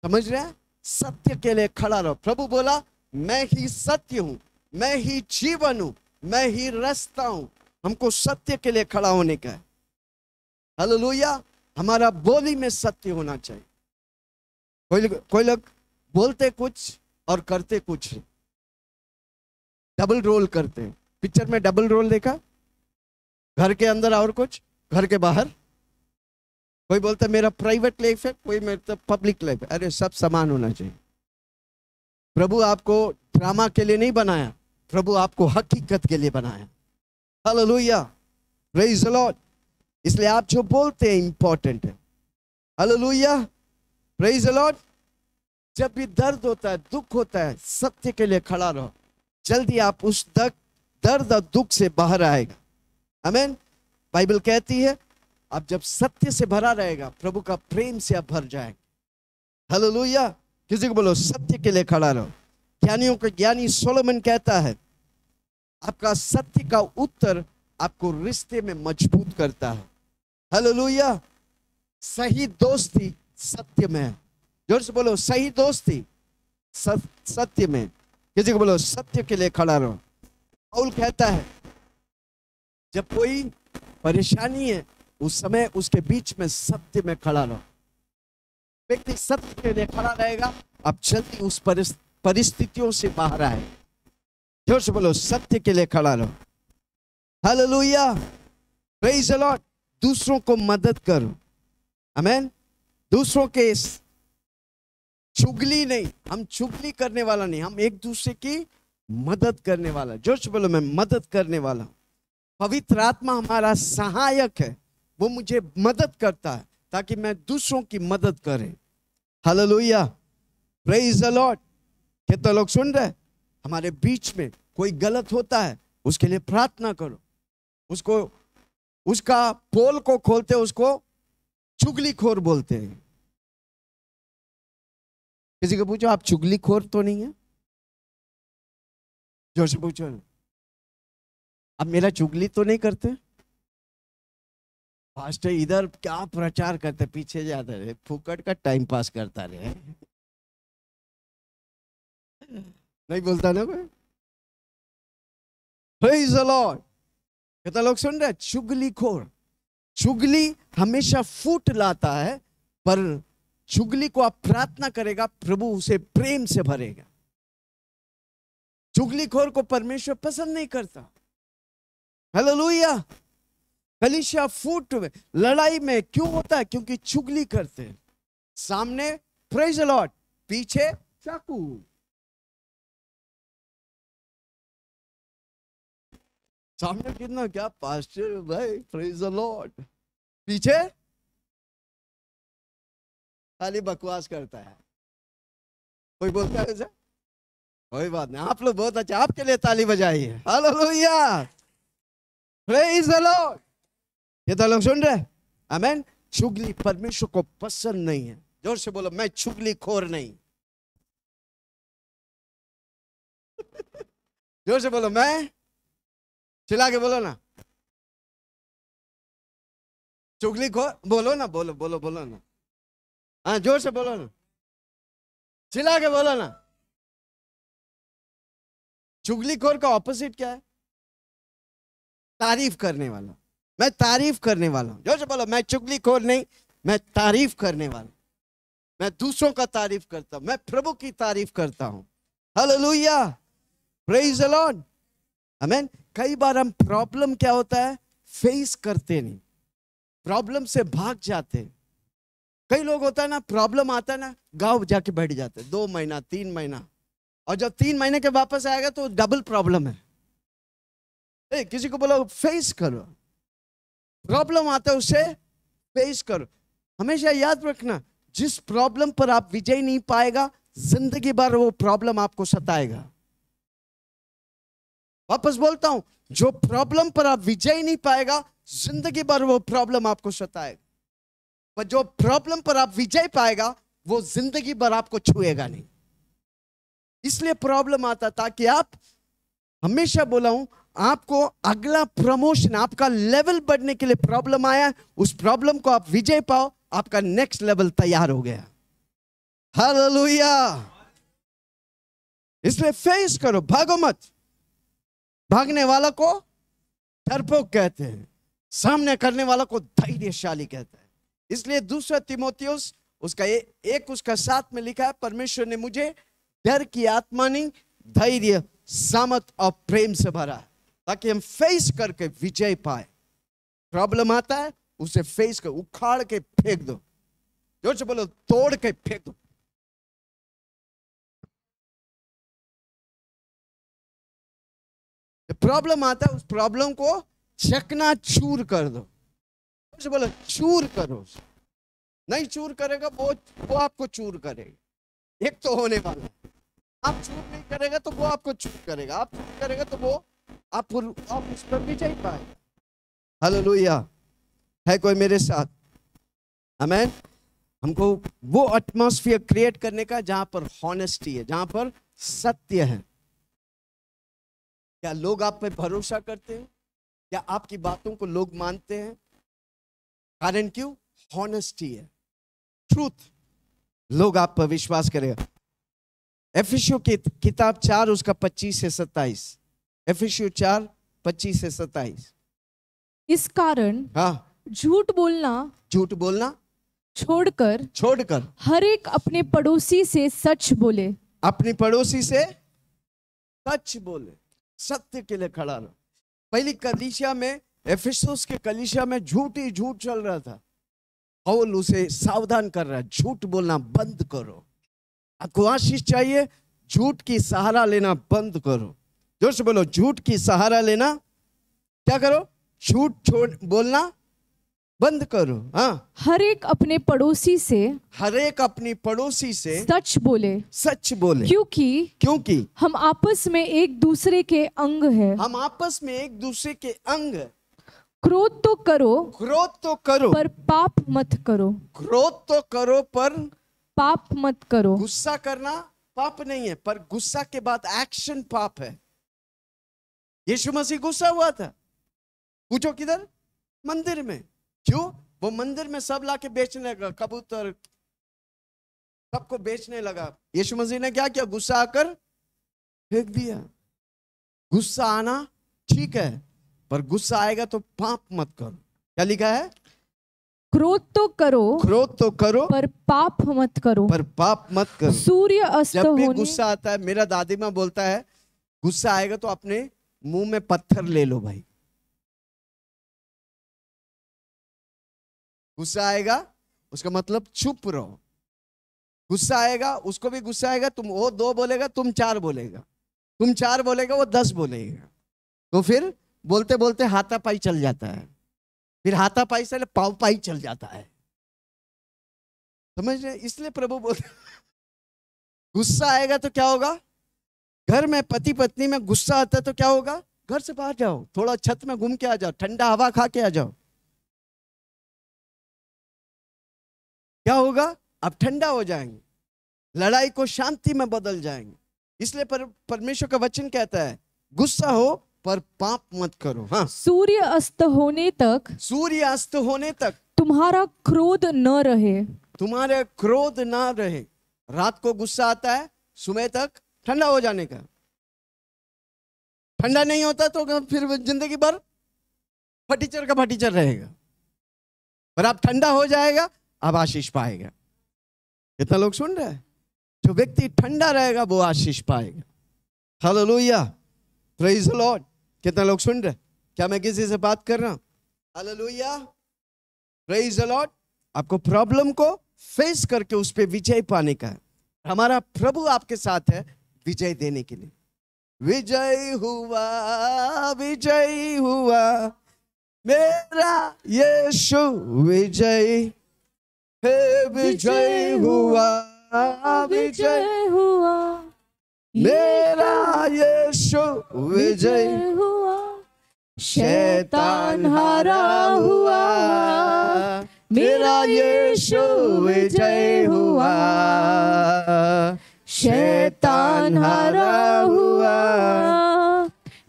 समझ रहे हैं? सत्य के लिए खड़ा रहो। प्रभु बोला मैं ही सत्य हूं, मैं ही जीवन हूं, मैं ही रास्ता हूं। हमको सत्य के लिए खड़ा होने का है। हालेलुया। हमारा बोली में सत्य होना चाहिए। कोई लोग बोलते कुछ और करते कुछ, डबल रोल करते हैं। पिक्चर में डबल रोल देखा? घर के अंदर और कुछ, घर के बाहर। कोई बोलता है मेरा प्राइवेट लाइफ है, कोई मेरा पब्लिक लाइफ है। अरे सब समान होना चाहिए। प्रभु आपको ड्रामा के लिए नहीं बनाया, प्रभु आपको हकीकत के लिए बनाया। Hallelujah, praise the Lord. इसलिए आप जो बोलते हैं इंपॉर्टेंट है। Hallelujah, praise the Lord. जब भी दर्द होता है, दुख होता है, सत्य के लिए खड़ा रहो। जल्दी आप उस दर्द और दुख से बाहर आएगा। आमीन। बाइबल कहती है आप जब सत्य से भरा रहेगा, प्रभु का प्रेम से आप भर जाएंगे। हालेलुया। किसी को बोलो सत्य के लिए खड़ा रहो। ज्ञानियों का ज्ञानी सोलोमन कहता है आपका सत्य का उत्तर आपको रिश्ते में मजबूत करता है। हालेलुया। सही दोस्ती सत्य में है। जोर से बोलो सही दोस्ती सत्य में। किसी को बोलो सत्य के लिए खड़ा रहो। पौल कहता है जब कोई परेशानी है, उस समय उसके बीच में सत्य में खड़ा रहो। व्यक्ति सत्य के लिए खड़ा रहेगा, अब जल्दी उस परिस्थितियों से बाहर आए। जोर से बोलो सत्य के लिए खड़ा रहो। Hallelujah, praise the Lord. दूसरों को मदद करो। आमीन। दूसरों के चुगली नहीं, हम चुगली करने वाला नहीं, हम एक दूसरे की मदद करने वाला। जोर से बोलो मैं मदद करने वाला। पवित्र आत्मा हमारा सहायक है, वो मुझे मदद करता है ताकि मैं दूसरों की मदद करें। Hallelujah, praise the Lord. कितने लोग सुन रहे? हमारे बीच में कोई गलत होता है, उसके लिए प्रार्थना करो। उसको उसका पोल को खोलते, उसको चुगलीखोर बोलते हैं। किसी को पूछो आप चुगलीखोर तो नहीं है? जोर से पूछो, अब मेरा चुगली तो नहीं करते? पास्टर इधर क्या प्रचार करते, पीछे जाते रहे, फुकट का टाइम पास करता रहे। नहीं बोलता ना कोई। Praise the Lord. कितना लोग सुन रहे? चुगलीखोर। चुगली हमेशा फूट लाता है, पर चुगली को आप प्रार्थना करेगा, प्रभु उसे प्रेम से भरेगा। चुगलीखोर को परमेश्वर पसंद नहीं करता। हालेलुया। कलीसिया फूट में, लड़ाई में क्यों होता है? क्योंकि चुगली करते हैं। सामने प्रेज़ द लॉर्ड, पीछे चाकू। सामने कितना क्या पास्टर भाई, प्रेज़ द लॉर्ड, पीछे खाली बकवास करता है। कोई बोलता है ऐसा? कोई बात नहीं, आप लोग बहुत अच्छा, आपके लिए ताली बजाइए। Hallelujah, praise the Lord. ये तो लोग सुन रहे? आमीन। चुगली परमेश्वर को पसंद नहीं है। जोर से बोलो, मैं चुगली खोर नहीं। जोर से बोलो, मैं, चिल्ला के बोलो ना, चुगली खोर। बोलो ना, बोलो बोलो बोलो ना, हाँ जोर से बोलो ना, चिल्ला के बोलो ना। चुगलीखोर का ऑपोजिट क्या है? तारीफ करने वाला। मैं तारीफ करने वाला हूं। जोर से बोलो, मैं चुगलीखोर नहीं, मैं तारीफ करने वाला। मैं दूसरों का तारीफ करता हूं, मैं प्रभु की तारीफ करता हूं। हालेलुया, प्रेज़ द लॉर्ड, आमीन। कई बार हम प्रॉब्लम क्या होता है, फेस करते नहीं, प्रॉब्लम से भाग जाते हैं। कई लोग होता है ना, प्रॉब्लम आता है ना, गांव जाके बैठ जाते हैं 2 महीना 3 महीना, और जब 3 महीने के वापस आएगा तो डबल प्रॉब्लम है। किसी को बोलो फेस करो, प्रॉब्लम आता है उसे फेस करो। हमेशा याद रखना, जिस प्रॉब्लम पर आप विजय नहीं पाएगा, जिंदगी भर वो प्रॉब्लम आपको सताएगा। वापस बोलता हूं, जो प्रॉब्लम पर आप विजय नहीं पाएगा, जिंदगी भर वो प्रॉब्लम आपको सताएगा। पर जो प्रॉब्लम पर आप विजय पाएगा, वो जिंदगी भर आपको छुएगा नहीं। इसलिए प्रॉब्लम आता, ताकि आप, हमेशा बोला हूं, आपको अगला प्रमोशन, आपका लेवल बढ़ने के लिए प्रॉब्लम आया, उस प्रॉब्लम को आप विजय पाओ, आपका नेक्स्ट लेवल तैयार हो गया। हालेलुया। इसलिए फेस करो, भागो मत। भागने वाला को डरपोक कहते हैं, सामने करने वाला को धैर्यशाली कहते हैं। इसलिए दूसरा तीमुथियुस उसका एक उसका 7 में लिखा है, परमेश्वर ने मुझे डर की आत्मा नहीं, धैर्य, सामर्थ और प्रेम से भरा है, ताकि हम फेस करके विजय पाए। प्रॉब्लम आता है, उसे फेस कर, उखाड़ के फेंक दो। जोर से बोलो, तोड़ के फेंक दो। प्रॉब्लम आता है, उस प्रॉब्लम को चकना चूर कर दो। जोर से बोलो, चूर करो। नहीं चूर करेगा वो आपको चूर करेगा। एक तो होने वाला है, आप चूर नहीं करेगा तो वो आपको चूर करेगा, आप चूर करेगा तो वो आप उस पर विजय पाएगा। हालेलुया। है कोई मेरे साथ? आमीन। हमको वो एटमॉस्फेयर क्रिएट करने का जहां पर हॉनेस्टी है, जहां पर सत्य है। क्या लोग आप पे भरोसा करते हैं? क्या आपकी बातों को लोग मानते हैं? कारण क्यों? हॉनेस्टी है, ट्रूथ। लोग आप पर विश्वास करेगा। एफिसियों की किताब 4 उसका 25 से 27। एफिसियों 4 25 से 27। इस कारण झूठ बोलना छोड़कर हर एक अपने पड़ोसी से सच बोले। अपनी पड़ोसी से सच बोले, सत्य के लिए खड़ा रहो। पहली कलीसिया में, एफिसुस के कलीसिया में झूठ ही झूठ चल रहा था। पौल उसे सावधान कर रहा है, झूठ बोलना बंद करो। आपको आशीष चाहिए, झूठ की सहारा लेना बंद करो। जोर से बोलो, झूठ की सहारा लेना क्या करो? झूठ बोलना बंद करो। हाँ, हर एक अपनी पड़ोसी से सच बोले, क्योंकि हम आपस में एक दूसरे के अंग हैं। क्रोध तो करो पर पाप मत करो। गुस्सा करना पाप नहीं है, पर गुस्सा के बाद एक्शन पाप है। यीशु मसीह गुस्सा हुआ था, पूछो किधर? मंदिर में। क्यों? वो मंदिर में सब लाके बेचने लगा, कबूतर सबको बेचने लगा। यीशु मसीह ने क्या किया? गुस्सा आकर फेंक दिया। गुस्सा आना ठीक है, पर गुस्सा आएगा तो पाप मत करो। क्या लिखा है? क्रोध तो करो पर पाप मत करो। पर पाप मत करो। सूर्य अस्त जब भी होने, गुस्सा आता है, मेरा दादी माँ बोलता है, गुस्सा आएगा तो अपने मुंह में पत्थर ले लो भाई। गुस्सा आएगा उसका मतलब चुप रहो। गुस्सा आएगा, उसको भी गुस्सा आएगा, तुम वो 2 बोलेगा, तुम 4 बोलेगा, तुम 4 बोलेगा, वो 10 बोलेगा, तो फिर बोलते बोलते हाथापाई चल जाता है, फिर हाथापाई से पाव पाई चल जाता है। समझ रहे? इसलिए प्रभु बोलते गुस्सा आएगा तो क्या होगा? घर में पति पत्नी में गुस्सा आता है तो क्या होगा? घर से बाहर जाओ, थोड़ा छत में घूम के आ जाओ, ठंडा हवा खा के आ जाओ। क्या होगा? अब ठंडा हो जाएंगे, लड़ाई को शांति में बदल जाएंगे। इसलिए परमेश्वर का वचन कहता है गुस्सा हो पर पाप मत करो। हाँ, सूर्य अस्त होने तक तुम्हारा क्रोध न रहे। तुम्हारे क्रोध ना रहे। रात को गुस्सा आता है, सुबह तक ठंडा हो जाने का। ठंडा नहीं होता तो फिर जिंदगी भर फटीचर का फटीचर रहेगा। पर अब ठंडा हो जाएगा, अब आशीष पाएगा। कितना लोग सुन रहे हैं? जो व्यक्ति ठंडा रहेगा वो आशीष पाएगा। Hallelujah, praise the Lord. कितना लोग सुन रहे? क्या मैं किसी से बात कर रहा हूं? Hallelujah, praise the Lord. आपको प्रॉब्लम को फेस करके उस पे विजय पाने का है। हमारा प्रभु आपके साथ है विजय देने के लिए। विजय हुआ मेरा यीशु, विजय है, विजय हुआ मेरा यीशु, विजय हुआ। शैतान हारा हुआ, मेरा यीशु विजय हुआ। शैतान हारा हुआ,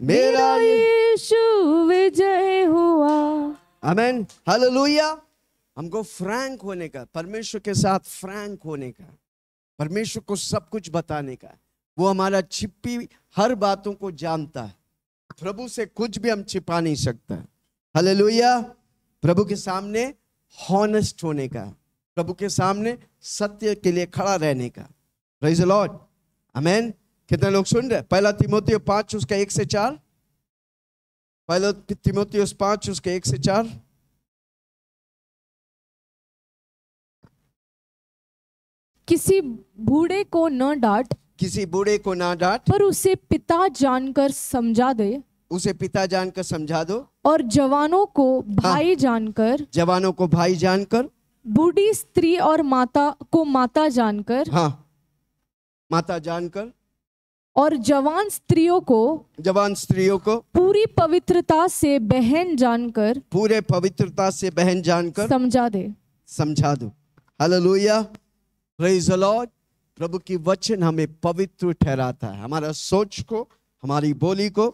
मेरा यीशु विजय हुआ। आमीन, हालेलुया। हमको फ्रैंक होने का, परमेश्वर के साथ फ्रैंक होने का, परमेश्वर को सब कुछ बताने का। वो हमारा छिपी हर बातों को जानता है। प्रभु से कुछ भी हम छिपा नहीं सकता। हालेलुया। प्रभु के सामने हॉनेस्ट होने का, प्रभु के सामने सत्य के लिए खड़ा रहने का। प्रेज द लॉर्ड, आमीन। कितने लोग सुन रहे? 1 तीमुथियुस 5 उसका 1 से 4। 1 तीमुथियुस 5 उसका 1 से 4। किसी बूढ़े को न डांट, किसी बूढ़े को ना डांट, पर उसे पिता जानकर समझा दे। उसे पिता जानकर समझा दो। और जवानों को भाई जानकर, जवानों को भाई जानकर, बूढ़ी स्त्री और माता को माता जानकर, हाँ, माता जानकर, और जवान स्त्रियों को पूरी पवित्रता से बहन जानकर, पूरे पवित्रता से बहन जानकर समझा दो। Hallelujah, praise the Lord. प्रभु की वचन हमें पवित्र ठहराता है, हमारा सोच को, हमारी बोली को।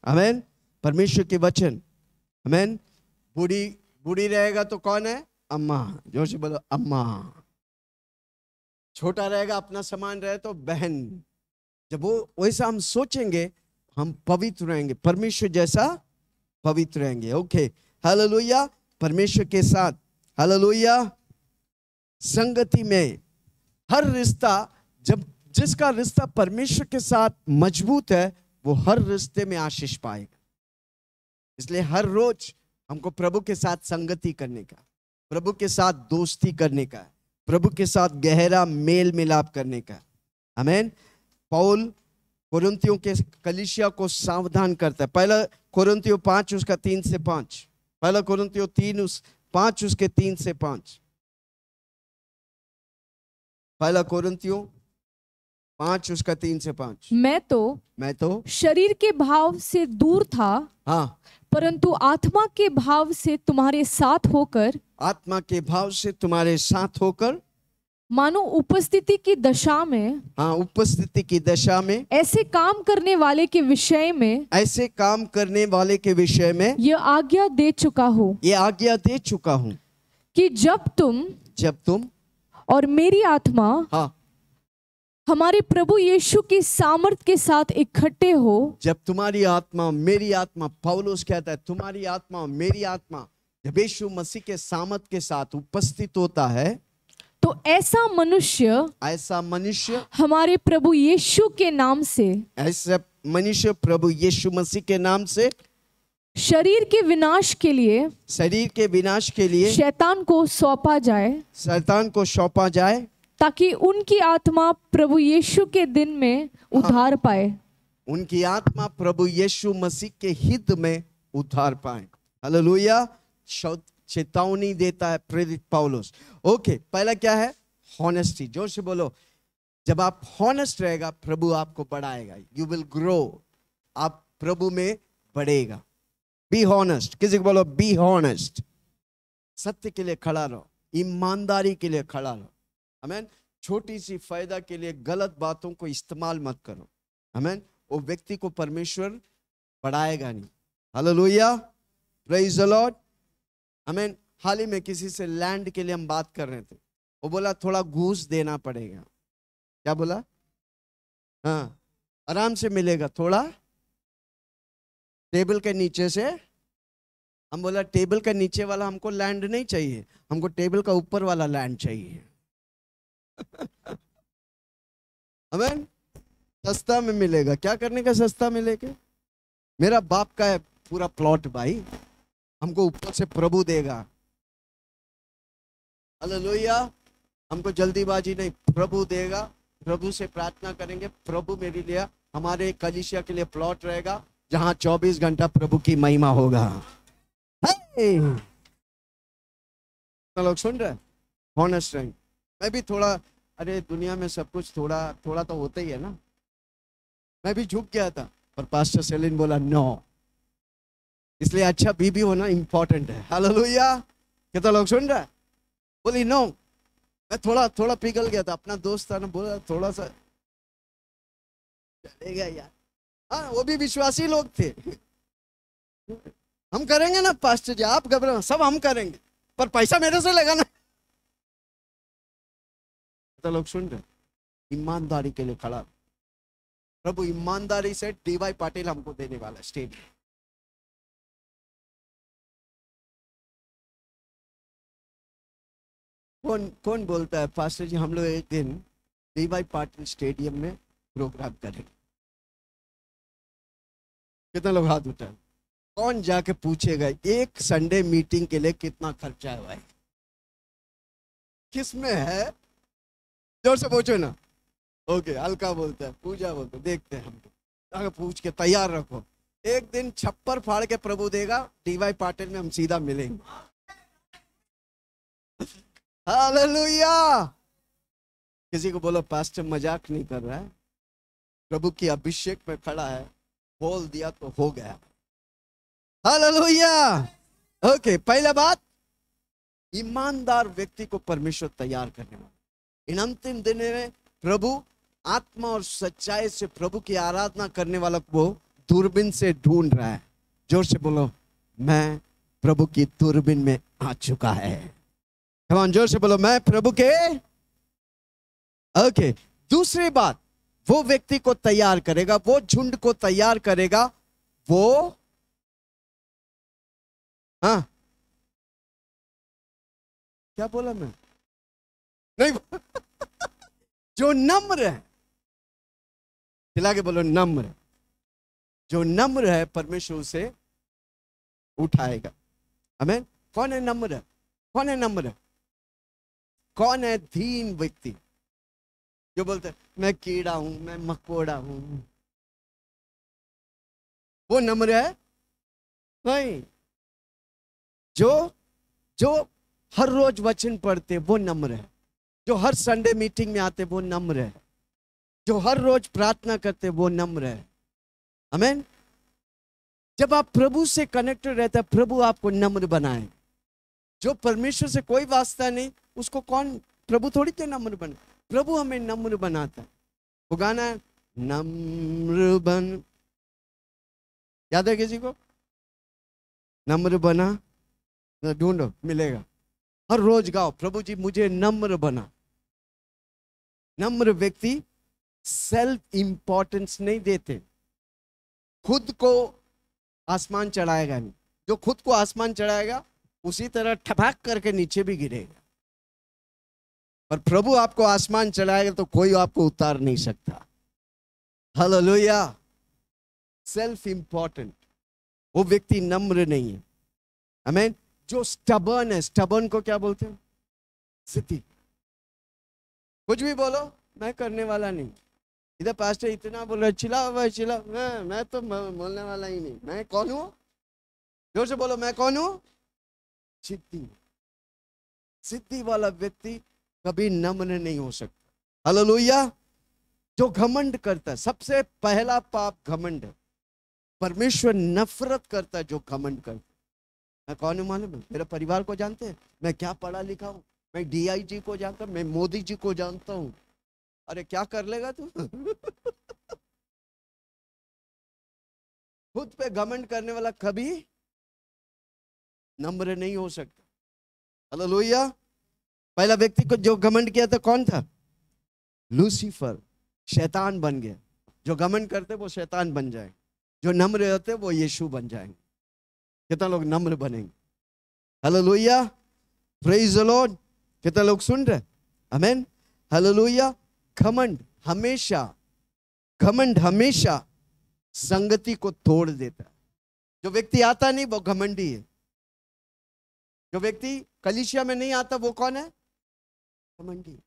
आमीन। परमेश्वर के वचन, आमीन। बूढ़ी रहेगा तो कौन है? अम्मा। जोर से बोलो, अम्मा। छोटा रहेगा, अपना समान रहे तो बहन। जब वो वैसा हम सोचेंगे, हम पवित्र रहेंगे, परमेश्वर जैसा पवित्र रहेंगे। Okay, hallelujah. परमेश्वर के साथ, हालेलुया, संगति में हर रिश्ता, जब जिसका रिश्ता परमेश्वर के साथ मजबूत है, वो हर रिश्ते में आशीष पाएगा। इसलिए हर रोज हमको प्रभु के साथ संगति करने का, प्रभु के साथ दोस्ती करने का, प्रभु के साथ गहरा मेल मिलाप करने का। आमीन। पौल कोरिन्थियों के कलीसिया को सावधान करता है। 1 कोरिन्थियों 5 उसका 3 से 5। 1 कोरिन्थियों 5 उसके 3 से 5। 1 कोरिन्थियों 5 उसका 3 से 5। मैं तो शरीर के भाव से दूर था, हाँ, परंतु आत्मा के भाव से तुम्हारे साथ होकर, आत्मा के भाव से तुम्हारे साथ होकर, मानो उपस्थिति की दशा में, हाँ, उपस्थिति की दशा में, ऐसे काम करने वाले के विषय में, ऐसे काम करने वाले के विषय में यह आज्ञा दे चुका हूँ। ये आज्ञा दे चुका हूँ। कि जब तुम और मेरी आत्मा, हाँ, हमारे प्रभु यीशु की सामर्थ के साथ इकट्ठे हो, जब तुम्हारी आत्मा मेरी आत्मा, पौलुस कहता है तुम्हारी आत्मा मेरी आत्मा जब यीशु मसीह के सामर्थ के साथ उपस्थित होता है, तो ऐसा मनुष्य हमारे प्रभु यीशु के नाम से, ऐसा मनुष्य प्रभु यीशु मसीह के नाम से शरीर के विनाश के लिए शैतान को सौंपा जाए, ताकि उनकी आत्मा प्रभु यीशु के दिन में उद्धार पाए। उनकी आत्मा प्रभु यीशु मसीह के हित में उद्धार पाए। हालेलुया। चेतावनी देता है प्रेरित पौलुस। ओके, पहला क्या है? हॉनेस्टी। जोर से बोलो। जब आप हॉनेस्ट रहेगा प्रभु आपको बढ़ाएगा। यू विल ग्रो, आप प्रभु में बढ़ेगा। Be honest. किसी को बोलो बी हॉनेस्ट। सत्य के लिए खड़ा रहो, ईमानदारी के लिए खड़ा रहो। आमीन। छोटी सी फायदा के लिए गलत बातों को इस्तेमाल मत करो। आमीन। वो व्यक्ति को परमेश्वर बढ़ाएगा नहीं। Hallelujah, praise the Lord. आमीन। हाल ही में किसी से लैंड के लिए हम बात कर रहे थे, वो बोला थोड़ा घूस देना पड़ेगा। क्या बोला? हाँ, आराम से मिलेगा, थोड़ा टेबल के नीचे से। हम बोला टेबल के नीचे वाला हमको लैंड नहीं चाहिए, हमको टेबल का ऊपर वाला लैंड चाहिए। आमीन। सस्ता में मिलेगा। क्या करने का सस्ता मिलेगा? मेरा बाप का है पूरा प्लॉट भाई, हमको ऊपर से प्रभु देगा। हालेलुया। हमको जल्दीबाजी नहीं, प्रभु देगा। प्रभु से प्रार्थना करेंगे, प्रभु मेरे लिए, हमारे कलीसिया के लिए प्लॉट रहेगा जहां 24 घंटा प्रभु की महिमा होगा। लोग सुन रहे? हॉनेस्ट रहेंगे। मैं भी थोड़ा, अरे दुनिया में सब कुछ थोड़ा थोड़ा तो होता ही है ना। मैं भी झुक गया था, पर पास्टर सेलिन बोला नो, इसलिए अच्छा बीबी होना इंपॉर्टेंट है। हालेलुया। कितना लोग सुन रहा है? बोली नो। मैं थोड़ा थोड़ा पिघल गया था। अपना दोस्त था ना, बोला थोड़ा सा चलेगा यार। हाँ, वो भी विश्वासी लोग थे। हम करेंगे ना पास्टर जी, आप घबराओ, सब हम करेंगे, पर पैसा मेरे से लगाना। कितना लोग सुन रहे? ईमानदारी के लिए खड़ा। प्रभु ईमानदारी से DY पाटिल हमको देने वाला स्टेट। कौन बोलता है पास्टर जी हम लोग एक दिन DY पाटिल स्टेडियम में प्रोग्राम करेंगे? कितना लोग हाथ उठाए? कौन जाके पूछेगा एक संडे मीटिंग के लिए कितना खर्चा है भाई? किसमें है? जोर से पूछो ना। ओके, हल्का बोलता है, पूजा बोलते, देखते हैं हम। जाके पूछ के तैयार रखो, एक दिन छप्पर फाड़ के प्रभु देगा। DY पाटिल में हम सीधा मिलेंगे। हालेलुया। किसी को बोलो पास्टर मजाक नहीं कर रहा है, प्रभु की अभिषेक में खड़ा है, बोल दिया तो हो गया। हालेलुया। ओके, पहला बात, ईमानदार व्यक्ति को परमेश्वर तैयार करने वाला। इन अंतिम दिनों में प्रभु आत्मा और सच्चाई से प्रभु की आराधना करने वाला को दूरबीन से ढूंढ रहा है। जोर से बोलो, मैं प्रभु की दूरबीन में आ चुका है। कमान, जोर से बोलो, मैं प्रभु के। ओके, दूसरी बात, वो व्यक्ति को तैयार करेगा, वो झुंड को तैयार करेगा, वो हाँ क्या बोला मैं? नहीं जो नम्र है, चिल्ला के बोलो नम्र। जो नम्र है परमेश्वर उसे उठाएगा। आमीन। कौन है नम्र? कौन है नम्र? कौन है दीन व्यक्ति? जो बोलते हैं मैं कीड़ा हूं, मैं मकोड़ा हूं, वो नम्र है? नहीं। जो हर रोज वचन पढ़ते वो नम्र है। जो हर संडे मीटिंग में आते वो नम्र है। जो हर रोज प्रार्थना करते वो नम्र है। आमीन। जब आप प्रभु से कनेक्टेड रहते हैं, प्रभु आपको नम्र बनाए। जो परमेश्वर से कोई वास्ता नहीं, उसको कौन, प्रभु थोड़ी तो नम्र बने। प्रभु हमें नम्र बनाता है। वो गाना है नम्र बन, याद है किसी को? नम्र बना, ढूंढो मिलेगा। हर रोज गाओ, प्रभु जी मुझे नम्र बना। नम्र व्यक्ति सेल्फ इंपॉर्टेंस नहीं देते, खुद को आसमान चढ़ाएगा नहीं। जो खुद को आसमान चढ़ाएगा उसी तरह ठपाक करके नीचे भी गिरेगा। पर प्रभु आपको आसमान चढ़ाएगा तो कोई आपको उतार नहीं सकता। हालेलुया। सेल्फ इंपॉर्टेंट, वो व्यक्ति नम्र नहीं है। आमीन। जो स्टबर्न है, स्टबर्न को क्या बोलते हैं? जिद्दी। कुछ भी बोलो, मैं करने वाला नहीं। इधर पास्टर इतना बोल रहा, चिल्ला हुआ चिल्ला, मैं तो बोलने वाला ही नहीं। मैं कौन हूं? जोर से बोलो, मैं कौन हूं? जिद्दी। जिद्दी वाला व्यक्ति कभी नम्र नहीं हो सकता। हालेलुया। जो घमंड करता है, सबसे पहला पाप घमंड है। परमेश्वर नफरत करता है जो घमंड करता है। मैं कौन हूं मालूम है? मेरे परिवार को जानते हैं, मैं क्या पढ़ा लिखा हूं, मैं DIG को जानता हूं, मैं मोदी जी को जानता हूं। अरे क्या कर लेगा तू? खुद पे घमंड करने वाला कभी नम्र नहीं हो सकता। हालेलुया। पहला व्यक्ति को जो घमंड किया था कौन था? लूसीफर। शैतान बन गया। जो घमंड करते वो शैतान बन जाएंगे, जो नम्र रहते वो यीशु बन जाएंगे। कितना लोग नम्र बनेंगे? हालेलुया। Praise the Lord. कितना लोग सुन रहे? आमीन। हालेलुया। घमंड हमेशा संगति को तोड़ देता है। जो व्यक्ति आता नहीं वो घमंडी है। जो व्यक्ति कलीसिया में नहीं आता वो कौन है? घमंडी।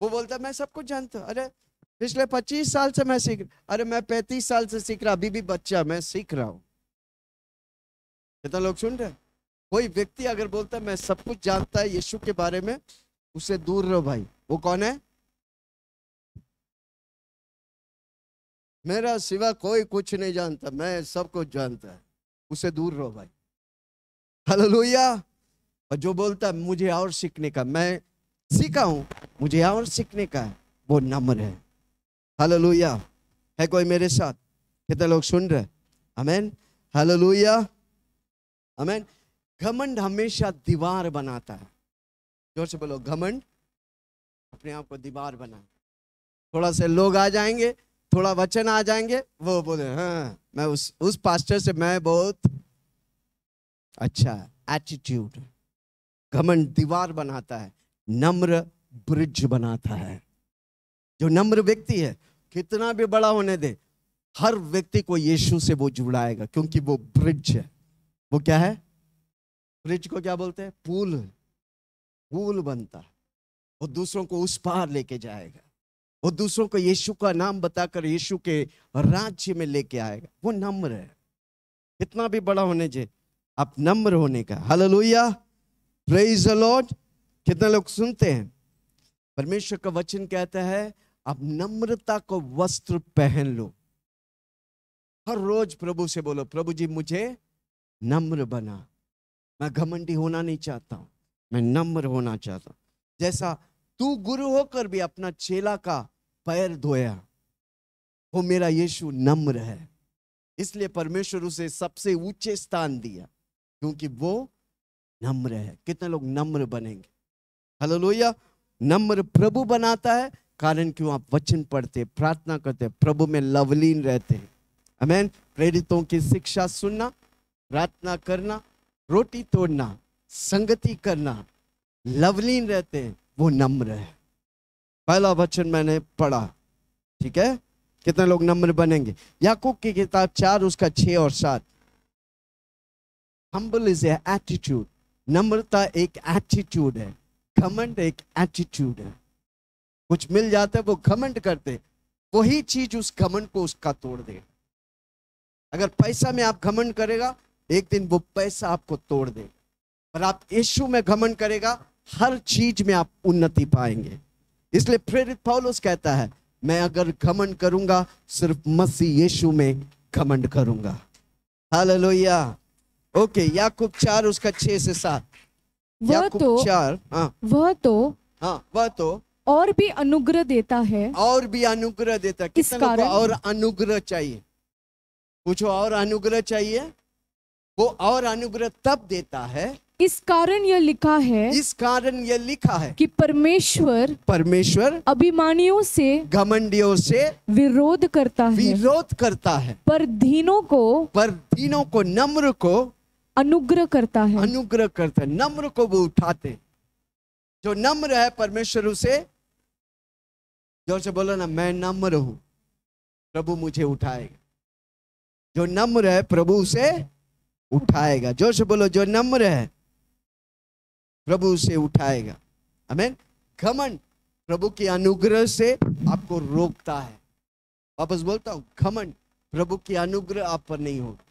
वो बोलता है मैं सब कुछ जानता हूं। अरे पिछले 25 साल से मैं सीख, अरे मैं 35 साल से सीख रहा, अभी भी बच्चा, मैं सीख रहा हूं। कितना लोग सुन रहे? कोई व्यक्ति अगर बोलता है मैं सब कुछ जानता है यीशु के बारे में, उससे दूर रहो भाई। वो कौन है? मेरा सिवा कोई कुछ नहीं जानता, मैं सब कुछ जानता है, उससे दूर रहो भाई। हालेलुया। और जो बोलता है मुझे और सीखने का, मैं सीखा हूं, मुझे और सीखने का है, वो नम्र है। हालेलुया। है कोई मेरे साथ? कितने लोग सुन रहे? आमीन। हालेलुया। आमीन। घमंड हमेशा दीवार बनाता है। जोर से बोलो, घमंड अपने आप को दीवार बना। थोड़ा से लोग आ जाएंगे, थोड़ा वचन आ जाएंगे, वो बोले हाँ मैं उस पास्टर से मैं बहुत अच्छा। एटीट्यूड। घमंड दीवार बनाता है, नम्र ब्रिज बनाता है। जो नम्र व्यक्ति है, कितना भी बड़ा होने दे, हर व्यक्ति को यीशु से वो जुड़ाएगा, क्योंकि वो ब्रिज है। वो क्या है? ब्रिज को क्या बोलते हैं? पुल बनता है। वो दूसरों को उस पार लेके जाएगा। वो दूसरों को यीशु का नाम बताकर यीशु के राज्य में लेके आएगा। वो नम्र है। कितना भी बड़ा होने दे, आप नम्र होने का। हालेलुया। Praise the Lord. कितने लोग सुनते हैं? परमेश्वर का वचन कहता है आप नम्रता को वस्त्र पहन लो। हर रोज प्रभु से बोलो, प्रभु जी मुझे नम्र बना। मैं घमंडी होना नहीं चाहता हूं, मैं नम्र होना चाहता हूं। जैसा तू गुरु होकर भी अपना चेला का पैर धोया, वो मेरा यीशु नम्र है। इसलिए परमेश्वर उसे सबसे ऊंचे स्थान दिया, क्योंकि वो नम्र है। कितने लोग नम्र बनेंगे? हालेलुया। नम्र प्रभु बनाता है, कारण क्यों? आप वचन पढ़ते, प्रार्थना करते, प्रभु में लवलीन रहते हैं। आमीन। प्रेरितों की शिक्षा सुनना, प्रार्थना करना, रोटी तोड़ना, संगति करना, लवलीन रहते हैं, वो नम्र है। पहला वचन मैंने पढ़ा, ठीक है? कितने लोग नम्र बनेंगे? याकूब की किताब 4 उसका 6 और 7। Humble is a attitude. नम्रता एक एटीट्यूड है, घमंड एक एटीट्यूड है। कुछ मिल जाता है वो घमंड करते, वही चीज उस घमंड को उसका तोड़ दे। अगर पैसा में आप घमंड करेगा, एक दिन वो पैसा आपको तोड़ देगा। पर आप यीशु में घमंड करेगा, हर चीज में आप उन्नति पाएंगे। इसलिए प्रेरित पौलुस कहता है मैं अगर घमंड करूंगा, सिर्फ मसीह यीशु में घमंड करूंगा। हालेलुया। ओके, याकूब 4 उसका 6 से 7। याकूब 4। वह तो और भी अनुग्रह देता है। और भी अनुग्रह देता है। किस कारण? और अनुग्रह चाहिए? पूछो, और अनुग्रह चाहिए? वो और अनुग्रह तब देता है इस कारण यह लिखा है कि परमेश्वर अभिमानियों से, घमंडियों से विरोध करता है, पर दीनों को, नम्र को अनुग्रह करता है। नम्र को वो उठाते। जो नम्र है परमेश्वर उसे, जोर से बोलो ना, मैं नम्र हूं, प्रभु मुझे उठाएगा। जो नम्र है प्रभु उसे उठाएगा। जोर से बोलो, जो नम्र है प्रभु उसे उठाएगा। आमीन। घमंड प्रभु के अनुग्रह से आपको रोकता है। वापस बोलता हूं, घमंड प्रभु की अनुग्रह आप पर नहीं होगा,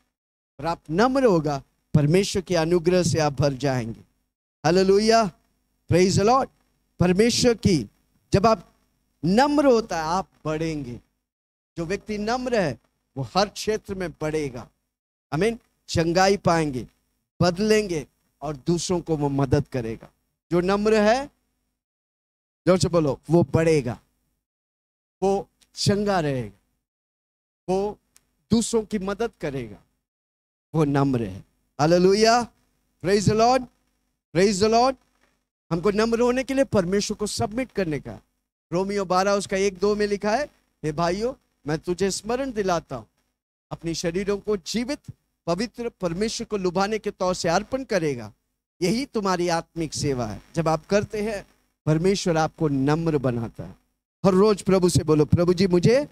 पर आप नम्र होगा, परमेश्वर के अनुग्रह से आप भर जाएंगे। Hallelujah, praise the Lord. परमेश्वर की, जब आप नम्र होता है आप बढ़ेंगे। जो व्यक्ति नम्र है वो हर क्षेत्र में बढ़ेगा। आमीन। चंगाई पाएंगे, बदलेंगे और दूसरों को वो मदद करेगा। जो नम्र है, जोर से बोलो, वो बढ़ेगा, वो चंगा रहेगा, वो दूसरों की मदद करेगा, वो नम्र है। Hallelujah, praise the Lord, praise the Lord. हमको नम्र होने के लिए परमेश्वर को सबमिट करने का। रोमियो 12 उसका 1-2 में लिखा है, हे भाइयों, मैं तुझे स्मरण दिलाता हूं, अपनी शरीरों को जीवित, पवित्र, परमेश्वर को लुभाने के तौर से अर्पण करेगा, यही तुम्हारी आत्मिक सेवा है। जब आप करते हैं परमेश्वर आपको नम्र बनाता है। हर रोज प्रभु से बोलो, प्रभु जी मुझे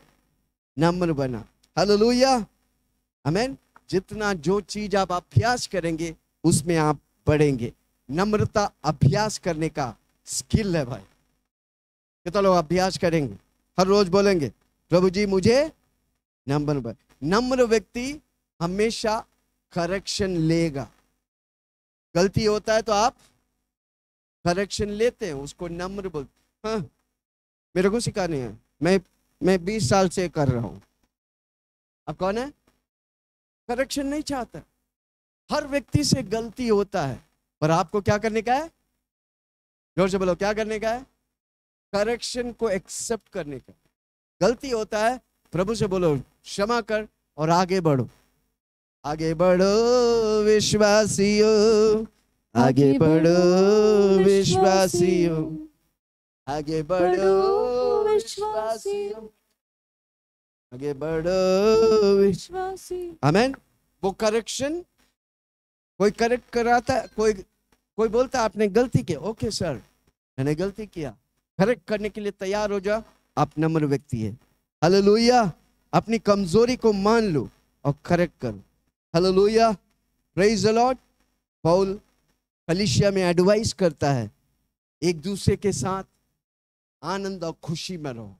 नम्र बना। हालेलुया, आमीन। जितना जो चीज आप अभ्यास करेंगे उसमें आप बढ़ेंगे। नम्रता अभ्यास करने का स्किल है भाई। कितना लोग अभ्यास करेंगे, हर रोज बोलेंगे, प्रभु जी मुझे नम्र बना। नम्र व्यक्ति हमेशा करेक्शन लेगा। गलती होता है तो आप करेक्शन लेते हैं, उसको नम्र बोलते। हाँ, मेरे को सिखाने हैं, मैं 20 साल से कर रहा हूं। अब कौन है करेक्शन नहीं चाहता? हर व्यक्ति से गलती होता है, पर आपको क्या करने का है? जोर से बोलो, क्या करने का है? करेक्शन को एक्सेप्ट करने का। गलती होता है, प्रभु से बोलो क्षमा कर और आगे बढ़ो। आगे बढ़ो विश्वासियों, आगे बढ़ो विश्वासियों, आगे बढ़ो विश्वासियों, आगे बढ़ो विश्वासियों। आमीन। वो करेक्शन, कोई करेक्ट कराता है, कोई बोलता है आपने गलती की, ओके सर मैंने गलती किया, करेक्ट करने के लिए तैयार हो जाओ, आप नम्र व्यक्ति है। हालेलुया। अपनी कमजोरी को मान लो और करेक्ट करो। Hallelujah, praise the Lord. Paul कलीसिया में एडवाइस करता है, एक दूसरे के साथ आनंद और खुशी में रहो।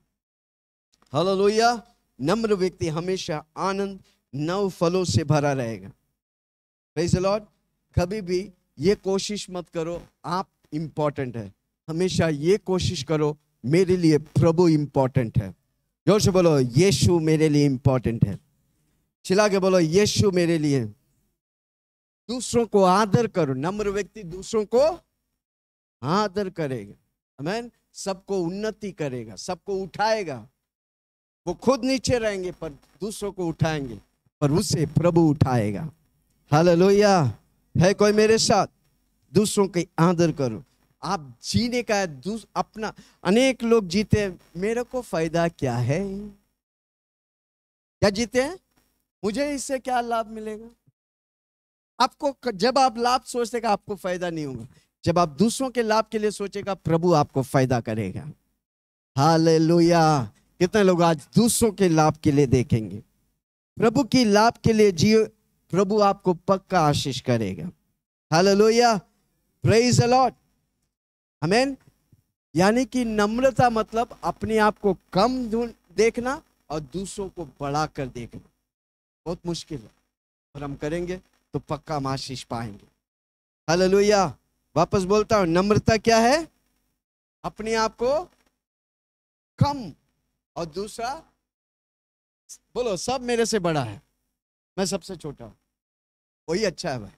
हालेलुया। नम्र व्यक्ति हमेशा आनंद, नव फलों से भरा रहेगा। Praise the Lord. कभी भी ये कोशिश मत करो आप इंपॉर्टेंट है, हमेशा ये कोशिश करो मेरे लिए प्रभु इंपॉर्टेंट है। जोर से बोलो, यीशु मेरे लिए इंपॉर्टेंट है। चिल्ला के बोलो, यीशु मेरे लिए। दूसरों को आदर करो। नम्र व्यक्ति दूसरों को आदर करेगा। आमीन। सबको उन्नति करेगा, सबको उठाएगा। वो खुद नीचे रहेंगे पर दूसरों को उठाएंगे, पर उसे प्रभु उठाएगा। हालेलुया। है कोई मेरे साथ? दूसरों की आदर करो। आप जीने का है अपना। अनेक लोग जीते हैं, मेरे को फायदा क्या है? क्या जीते हैं? मुझे इससे क्या लाभ मिलेगा? आपको जब आप लाभ सोचेगा आपको फायदा नहीं होगा, जब आप दूसरों के लाभ के लिए सोचेगा प्रभु आपको फायदा करेगा। हालेलुया। कितने लोग आज दूसरों के लाभ के लिए देखेंगे? प्रभु की लाभ के लिए जियो, प्रभु आपको पक्का आशीष करेगा। हालेलुया, प्रेज द लॉर्ड, आमीन। यानी कि नम्रता मतलब अपने आप को कम देखना और दूसरों को बढ़ाकर देखना। बहुत मुश्किल है, पर हम करेंगे तो पक्का हम आशीष पाएंगे। हालेलुया। वापस बोलता हूं, नम्रता क्या है? अपने आप को कम, और दूसरा बोलो सब मेरे से बड़ा है, मैं सबसे छोटा हूं, वही अच्छा है भाई।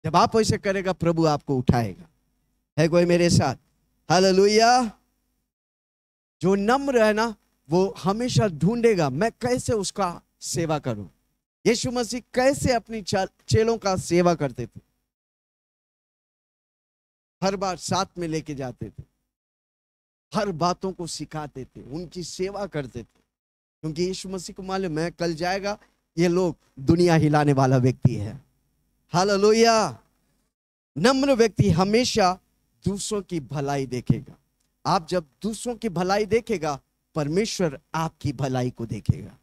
जब आप वैसे करेगा प्रभु आपको उठाएगा। है कोई मेरे साथ? हालेलुया। जो नम्र है ना वो हमेशा ढूंढेगा मैं कैसे उसका सेवा करूं। यीशु मसीह कैसे अपनी चेलों का सेवा करते थे? हर बार साथ में लेके जाते थे, हर बातों को सिखाते थे, उनकी सेवा करते थे, क्योंकि यीशु मसीह को मालूम है कल जाएगा, ये लोग दुनिया हिलाने वाला व्यक्ति है। हालेलुया। नम्र व्यक्ति हमेशा दूसरों की भलाई देखेगा। आप जब दूसरों की भलाई देखेगा, परमेश्वर आपकी भलाई को देखेगा।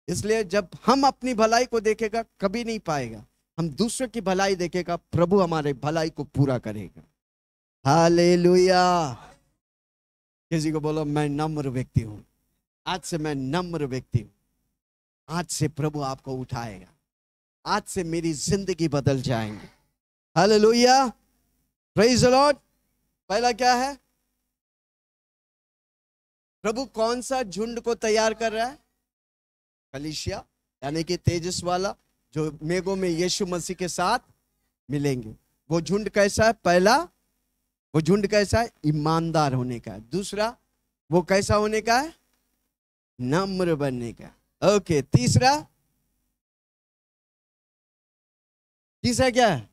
इसलिए जब हम अपनी भलाई को देखेगा कभी नहीं पाएगा, हम दूसरों की भलाई देखेगा, प्रभु हमारे भलाई को पूरा करेगा। हालेलुया। किसी को बोलो मैं नम्र व्यक्ति हूं, आज से मैं नम्र व्यक्ति हूं। आज से प्रभु आपको उठाएगा, आज से मेरी जिंदगी बदल जाएंगे। Hallelujah, praise the Lord. पहला क्या है? प्रभु कौन सा झुंड को तैयार कर रहा है? कलीसिया, यानी कि तेजस वाला, जो मेघों में यीशु मसीह के साथ मिलेंगे। वो झुंड कैसा है? पहला, वो झुंड कैसा है? ईमानदार होने का है। दूसरा, वो कैसा होने का है? नम्र बनने का। ओके, तीसरा, तीसरा क्या है?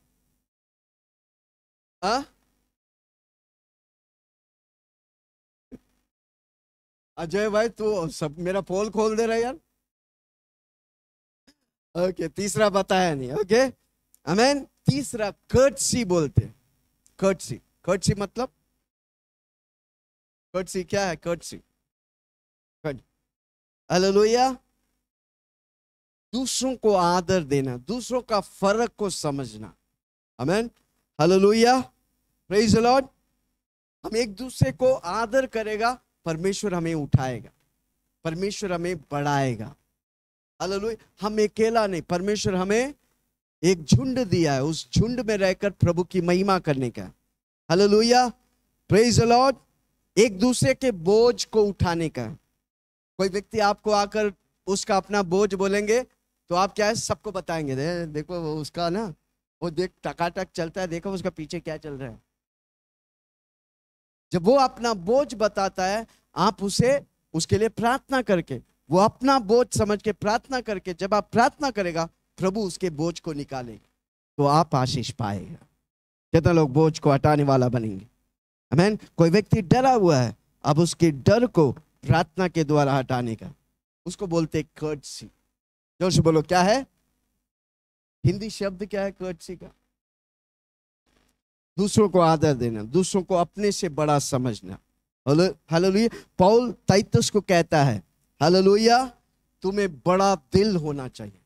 अजय भाई तू सब मेरा पोल खोल दे रहा है यार। ओके, तीसरा बताया नहीं। ओके, आमीन। तीसरा कर्टसी बोलते। कर्टसी, कर्टसी मतलब, कर्टसी क्या है? कर्टसी, हालेलुया, दूसरों को आदर देना, दूसरों का फर्क को समझना। आमीन, हालेलुया, प्रेज द लॉर्ड। हम एक दूसरे को आदर करेगा, परमेश्वर हमें उठाएगा, परमेश्वर हमें बढ़ाएगा। हालेलुया। हम अकेला नहीं, परमेश्वर हमें एक झुंड दिया है, उस झुंड में रहकर प्रभु की महिमा करने का। Hallelujah, praise the Lord. एक दूसरे के बोझ को उठाने का। कोई व्यक्ति आपको आकर उसका अपना बोझ बोलेंगे तो आप क्या है? सबको बताएंगे, देखो वो उसका ना, वो देख टकाटक चलता है, देखो उसका पीछे क्या चल रहा है। जब वो अपना बोझ बताता है, आप उसे उसके लिए प्रार्थना करके, वो अपना बोझ समझ के प्रार्थना करके, जब आप प्रार्थना करेगा, प्रभु उसके बोझ को निकालेगा, तो आप आशीष पाएगा। कितना लोग बोझ को हटाने वाला बनेंगे? आमीन। कोई व्यक्ति डरा हुआ है, अब उसके डर को प्रार्थना के द्वारा हटाने का, उसको बोलते कर्टसी। जोर से बोलो, क्या है? हिंदी शब्द क्या है कर्टसी का? दूसरों को आदर देना, दूसरों को अपने से बड़ा समझना। हालेलुया। पौल तीतुस को कहता है, हालेलुया, तुम्हें बड़ा दिल होना चाहिए।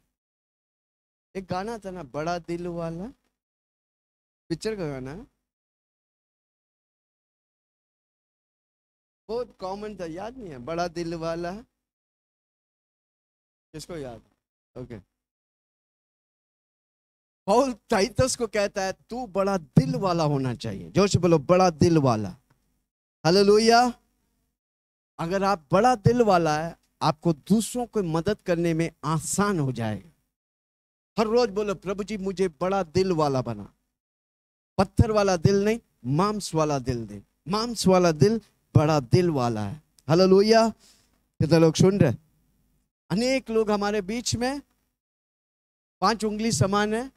एक गाना था ना, बड़ा दिल वाला, पिक्चर का गाना है, बहुत कॉमन था, याद नहीं है? बड़ा दिल वाला, किसको याद? ओके, पौल तीतुस को कहता है तू बड़ा दिल वाला होना चाहिए। जोर से बोलो, बड़ा दिल वाला। हालेलुया। अगर आप बड़ा दिल वाला है, आपको दूसरों को मदद करने में आसान हो जाएगा। हर रोज बोलो, प्रभु जी मुझे बड़ा दिल वाला बना। पत्थर वाला दिल नहीं, मांस वाला दिल दे। मांस वाला दिल बड़ा दिल वाला है। हालेलुया। कितने लोग सुन रहे? अनेक लोग हमारे बीच में 5 उंगली समान है,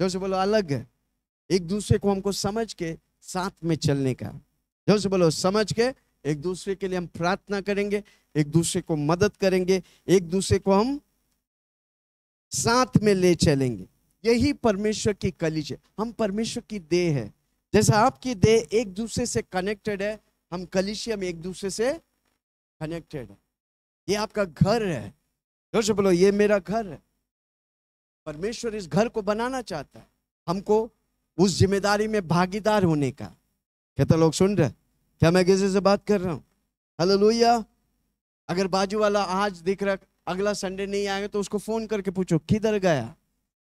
जो से बोलो अलग है। एक दूसरे को हमको समझ के साथ में चलने का, जो से बोलो समझ के एक दूसरे के लिए हम प्रार्थना करेंगे, एक दूसरे को मदद करेंगे, एक दूसरे को हम साथ में ले चलेंगे। यही परमेश्वर की कलीसिया, हम परमेश्वर की देह है। जैसा आपकी देह एक दूसरे से कनेक्टेड है, हम कलीसिया में एक दूसरे से कनेक्टेड है। ये आपका घर है, जोर से बोलो ये मेरा घर है। परमेश्वर इस घर को बनाना चाहता है, हमको उस जिम्मेदारी में भागीदार होने का। कहते लोग सुन रहे? क्या मैं किसी से बात कर रहा हूं? हालेलुया। अगर बाजू वाला आज दिख रहा, अगला संडे नहीं आएगा तो उसको फोन करके पूछो किधर गया।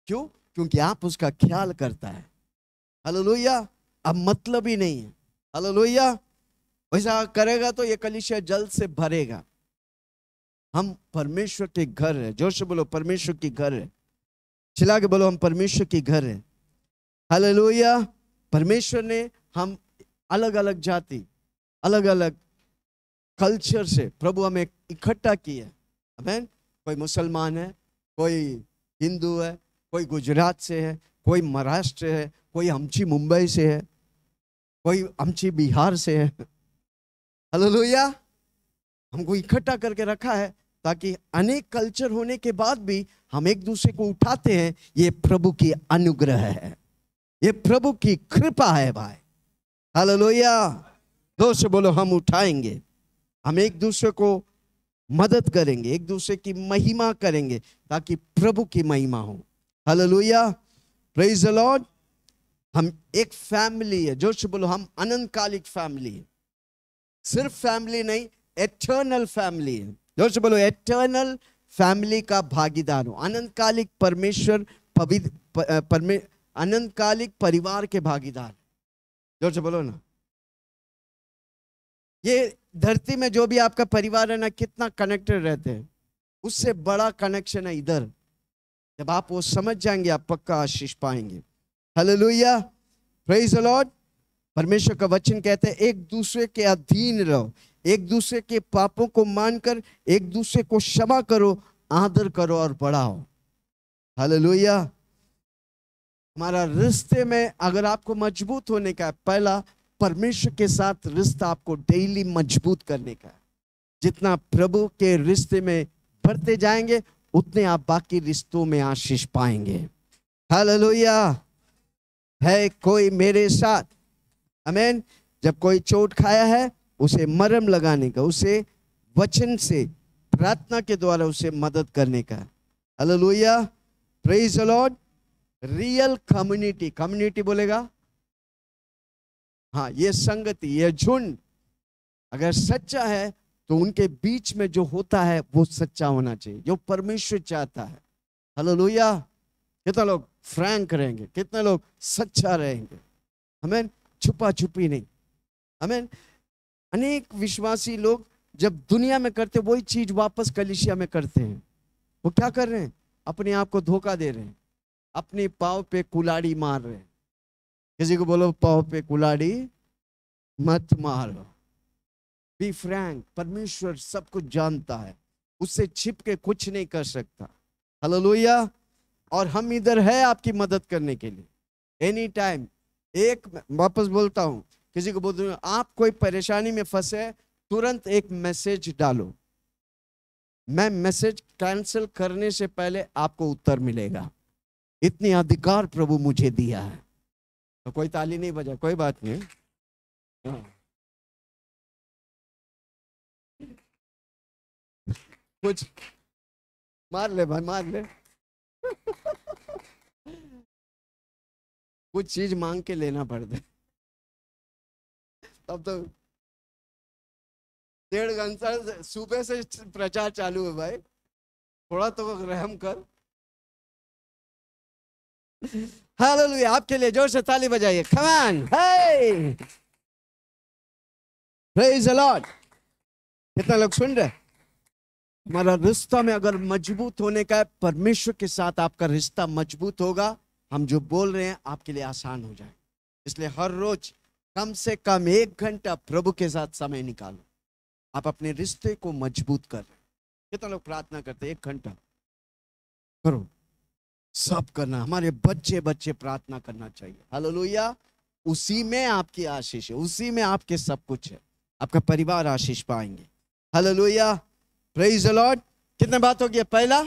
क्यों? क्योंकि आप उसका ख्याल करता है। हालेलुया। अब मतलब ही नहीं है। हालेलुया। वैसा करेगा तो ये कलीसिया जल्द से भरेगा। हम परमेश्वर के घर है। जोर से बोलो परमेश्वर की घर है। चिल्ला के बोलो हम परमेश्वर की घर है। हालेलुया। परमेश्वर ने हम अलग अलग जाति, अलग अलग कल्चर से प्रभु हमें इकट्ठा किया। आमीन। कोई मुसलमान है, कोई हिंदू है, कोई गुजरात से है, कोई महाराष्ट्र है, कोई आमची मुंबई से है, कोई आमची बिहार से है। हालेलुया। हमको इकट्ठा करके रखा है ताकि अनेक कल्चर होने के बाद भी हम एक दूसरे को उठाते हैं। ये प्रभु की अनुग्रह है, ये प्रभु की कृपा है भाई। हालेलुया। दो से बोलो, हम उठाएंगे, हम एक दूसरे को मदद करेंगे, एक दूसरे की महिमा करेंगे ताकि प्रभु की महिमा हो। Hallelujah, praise the Lord. हम एक फैमिली है, जोर से बोलो, हम अनंतकालिक फैमिली है। सिर्फ फैमिली नहीं, एटर्नल फैमिली है। जोर से बोलो, एटर्नल फैमिली का भागीदार हो। अनंतकालिक परमेश्वर अनंतकालिक परिवार के भागीदार। जोर से बोलो ना। ये धरती में जो भी आपका परिवार है ना, कितना कनेक्टेड रहते हैं, उससे बड़ा कनेक्शन है इधर। जब आप वो समझ जाएंगे, आप पक्का आशीष पाएंगे। Hallelujah, praise the Lord. परमेश्वर का वचन कहते हैं, एक दूसरे के अधीन रहो, एक दूसरे के पापों को मानकर एक दूसरे को क्षमा करो, आदर करो और बढ़ाओ। हालेलुया। हमारा रिश्ते में अगर आपको मजबूत होने का है, पहला परमेश्वर के साथ रिश्ता आपको डेली मजबूत करने का है। जितना प्रभु के रिश्ते में बढ़ते जाएंगे, उतने आप बाकी रिश्तों में आशीष पाएंगे। हालेलुया। है कोई मेरे साथ? आमीन। जब कोई चोट खाया है, उसे मरहम लगाने का, उसे वचन से, प्रार्थना के द्वारा उसे मदद करने का। Hallelujah, praise the Lord. Real community, community बोलेगा, हाँ, ये संगति, ये झुंड अगर सच्चा है तो उनके बीच में जो होता है वो सच्चा होना चाहिए, जो परमेश्वर चाहता है। हालेलुया। कितना लोग फ्रैंक रहेंगे, कितने लोग सच्चा रहेंगे। आमीन। छुपा छुपी नहीं। आमीन। अनेक विश्वासी लोग जब दुनिया में करते वही चीज वापस कलीसिया में करते हैं। वो क्या कर रहे हैं? अपने आप को धोखा दे रहे हैं, अपने पाँव पे कुल्हाड़ी मार रहे हैं। किसी को बोलो, पाँव पे कुल्हाड़ी मत मारो। Be frank. परमेश्वर सब कुछ जानता है, उससे छिप के कुछ नहीं कर सकता। हालेलुया। और हम इधर है आपकी मदद करने के लिए एनी टाइम। एक वापस बोलता हूं, किसी को बोलते हैं आप कोई परेशानी में फंसे, तुरंत एक मैसेज डालो। मैं मैसेज कैंसिल करने से पहले आपको उत्तर मिलेगा। इतनी अधिकार प्रभु मुझे दिया है। तो कोई ताली नहीं बजा, कोई बात नहीं। कुछ मार ले भाई, मार ले। कुछ चीज मांग के लेना पड़ता है। तब तो 1.5 घंटा सुबह से प्रचार चालू है भाई, थोड़ा तो रहम कर। हालेलुया। आपके लिए जोर से ताली बजाइए। Come on, hey, praise the Lord. कितना लोग सुन रहे? हमारा रिश्ता में अगर मजबूत होने का है, परमेश्वर के साथ आपका रिश्ता मजबूत होगा, हम जो बोल रहे हैं आपके लिए आसान हो जाए। इसलिए हर रोज कम से कम 1 घंटा प्रभु के साथ समय निकालो। आप अपने रिश्ते को मजबूत कर रहे हैं। कितना लोग प्रार्थना करते हैं? 1 घंटा करो। सब करना, हमारे बच्चे प्रार्थना करना चाहिए। हालेलुया। उसी में आपकी आशीष है, उसी में आपके सब कुछ है। आपका परिवार आशीष पाएंगे। Hallelujah, praise the Lord. कितने बात हो गया? पहला,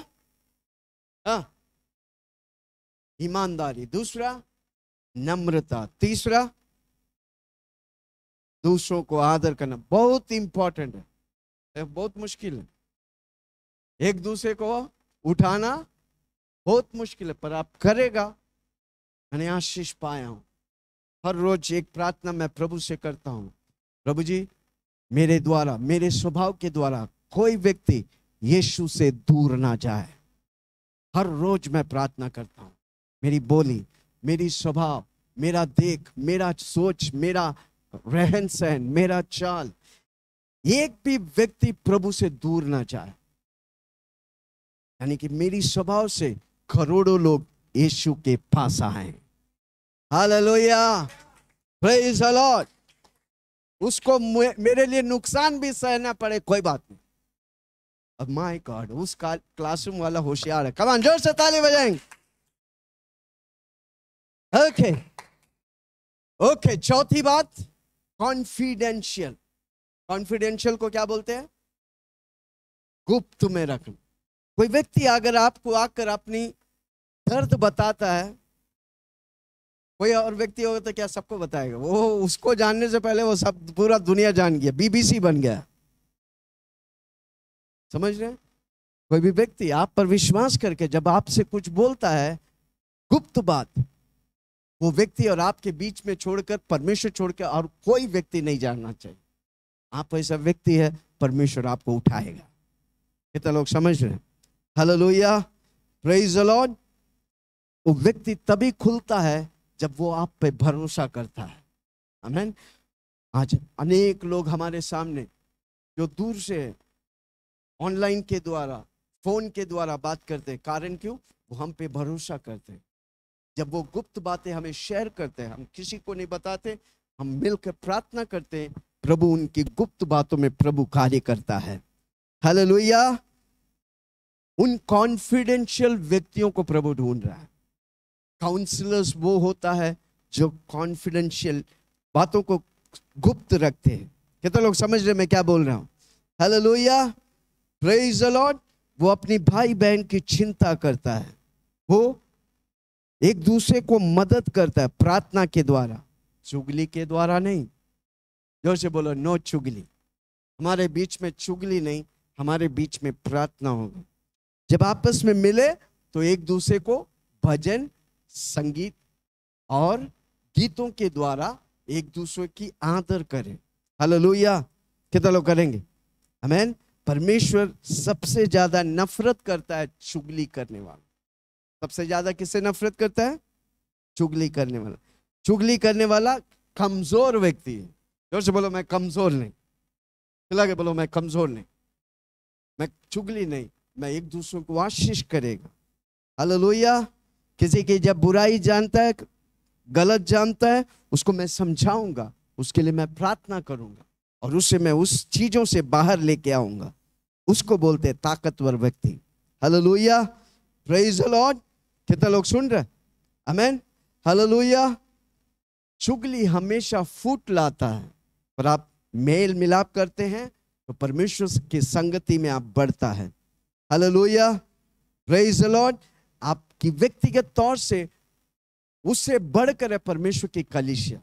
हाँ, ईमानदारी। दूसरा, नम्रता। तीसरा, दूसरों को आदर करना। बहुत इंपॉर्टेंट है, बहुत मुश्किल है। एक दूसरे को उठाना बहुत मुश्किल है, पर आप करेगा। मैंने आशीष पाया हूं। हर रोज एक प्रार्थना मैं प्रभु से करता हूं, प्रभु जी, मेरे द्वारा, मेरे स्वभाव के द्वारा कोई व्यक्ति यीशु से दूर ना जाए। हर रोज मैं प्रार्थना करता हूं, मेरी बोली, मेरी स्वभाव, मेरा देख, मेरा सोच, मेरा रहन सहन, मेरा चाल, एक भी व्यक्ति प्रभु से दूर ना जाए। यानी कि मेरी स्वभाव से करोड़ों लोग यीशु के पास आए। Hallelujah, praise the Lord. उसको मेरे लिए नुकसान भी सहना पड़े, कोई बात नहीं। अब माय गॉड, उस क्लासरूम वाला होशियार है। कम ऑन, जोर से ताली बजाएंगे। ओके ओके, चौथी बात, कॉन्फिडेंशियल। कॉन्फिडेंशियल को क्या बोलते हैं? गुप्त में रखना। कोई व्यक्ति अगर आपको आकर अपनी दर्द बताता है, कोई और व्यक्ति होगा तो क्या सबको बताएगा? वो उसको जानने से पहले वो सब पूरा दुनिया जान गया, बीबीसी बन गया। समझ रहे हैं? कोई भी व्यक्ति आप पर विश्वास करके जब आपसे कुछ बोलता है गुप्त बात, वो व्यक्ति और आपके बीच में छोड़कर, परमेश्वर छोड़कर और कोई व्यक्ति नहीं जानना चाहिए। आप ऐसा व्यक्ति है, परमेश्वर आपको उठाएगा। कितने लोग समझ रहे हैं? Hallelujah, praise the Lord. वो व्यक्ति तभी खुलता है जब वो आप पे भरोसा करता है। आमीन। आज अनेक लोग हमारे सामने जो दूर से ऑनलाइन के द्वारा, फोन के द्वारा बात करते हैं, कारण क्यों? वो हम पे भरोसा करते हैं। जब वो गुप्त बातें हमें शेयर करते हैं, हम किसी को नहीं बताते, हम मिलकर प्रार्थना करते हैं, प्रभु उनकी गुप्त बातों में प्रभु कार्य करता है। हालेलुया। उन कॉन्फिडेंशियल व्यक्तियों को प्रभु ढूंढ रहा है। काउंसलर्स वो होता है जो कॉन्फिडेंशियल बातों को गुप्त रखते हैं। कितने लोग समझ रहे मैं क्या बोल रहा हूं? Hallelujah, praise the Lord. वो अपनी भाई बहन की चिंता करता है, वो एक दूसरे को मदद करता है प्रार्थना के द्वारा, चुगली के द्वारा नहीं। जोर से बोलो, नो चुगली। हमारे बीच में चुगली नहीं, हमारे बीच में प्रार्थना होगी। जब आपस में मिले तो एक दूसरे को भजन, संगीत और गीतों के द्वारा एक दूसरे की आदर करें। हालेलुया। कितना लोग करेंगे? आमीन। परमेश्वर सबसे ज्यादा नफरत करता है चुगली करने वाला। सबसे ज्यादा किससे नफरत करता है? चुगली करने वाला। चुगली करने वाला कमजोर व्यक्ति है। जोर से बोलो, मैं कमजोर नहीं। चिल्ला के बोलो, मैं कमजोर नहीं, मैं चुगली नहीं, मैं एक दूसरे को आशीष करेगा। हालेलुया। किसी की जब बुराई जानता है, गलत जानता है, उसको मैं समझाऊंगा, उसके लिए मैं प्रार्थना करूंगा और उससे मैं उस चीजों से बाहर लेके आऊंगा। उसको बोलते हैं ताकतवर व्यक्ति। Hallelujah, praise the Lord. कितना लोग सुन रहे? आमीन, हालेलुया। चुगली हमेशा फूट लाता है, पर आप मेल मिलाप करते हैं तो परमेश्वर की संगति में आप बढ़ता है। Hallelujah, praise the Lord. आपकी व्यक्तिगत तौर से उससे बढ़कर है परमेश्वर की कलीसिया।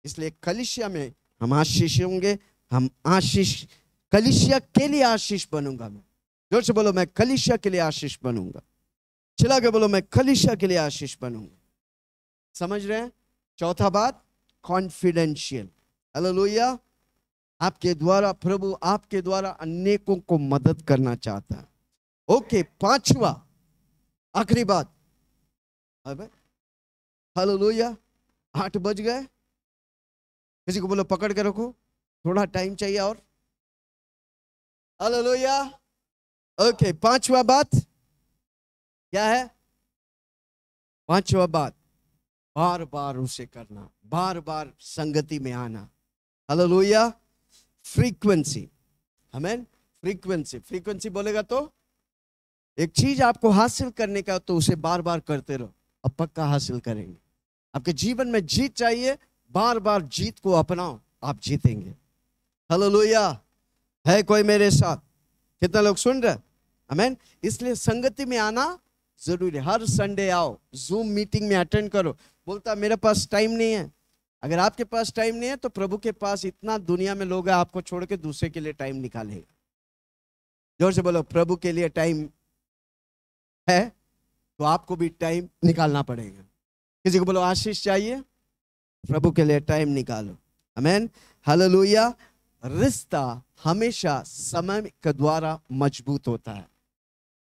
इसलिए कलीसिया में हम आशीष होंगे। हम आशीष, कलीसिया के लिए आशीष बनूंगा मैं। जोर से बोलो, मैं कलीसिया के लिए आशीष बनूंगा। चिल्ला के बोलो, मैं कलीसिया के लिए आशीष बनूंगा। समझ रहे हैं? चौथा बात, कॉन्फिडेंशियल। हालेलुया। आपके द्वारा प्रभु आपके द्वारा अनेकों को मदद करना चाहता है। ओके, पांचवा आखिरी बात। हालेलुया, 8 बज गए। किसी को बोलो पकड़ के रखो, थोड़ा टाइम चाहिए और। हालेलुया। ओके, पांचवा बात क्या है? पांचवा बात, बार बार उसे करना, बार बार संगति में आना। हालेलुया। फ्रीक्वेंसी। आमीन। फ्रीक्वेंसी, फ्रीक्वेंसी बोलेगा तो एक चीज आपको हासिल करने का तो उसे बार बार करते रहो, अब पक्का हासिल करेंगे। आपके जीवन में जीत चाहिए, बार बार जीत को अपनाओ, आप जीतेंगे। हालेलुया। है कोई मेरे साथ? कितना लोग सुन रहे? आमीन। इसलिए संगति में आना जरूरी है। हर संडे आओ, जूम मीटिंग में अटेंड करो। बोलता मेरे पास टाइम नहीं है। अगर आपके पास टाइम नहीं है तो प्रभु के पास इतना दुनिया में लोग हैं, आपको छोड़ के दूसरे के लिए टाइम निकालेगा। जोर से बोलो, प्रभु के लिए टाइम है तो आपको भी टाइम निकालना पड़ेगा। किसी को बोलो आशीष चाहिए, प्रभु के लिए टाइम निकालो। आमीन, हालेलुया। रिश्ता हमेशा समय के द्वारा मजबूत होता है।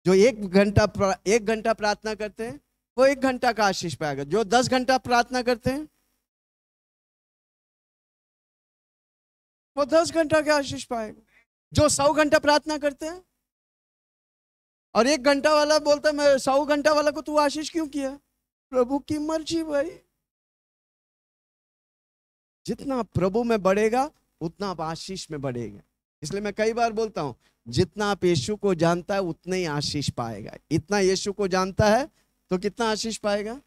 जो एक घंटा प्रार्थना करते हैं वो 1 घंटा का आशीष पाएगा। जो 10 घंटा प्रार्थना करते हैं वो 10 घंटा का आशीष पाएगा। जो 100 घंटा प्रार्थना करते हैं और 1 घंटा वाला बोलता है मैं 100 घंटा वाला को तू आशीष क्यों किया? प्रभु की मर्जी भाई। जितना प्रभु में बढ़ेगा उतना आप आशीष में बढ़ेगा। इसलिए मैं कई बार बोलता हूं, जितना आप यीशु को जानता है उतना ही आशीष पाएगा। इतना यीशु को जानता है तो कितना आशीष पाएगा?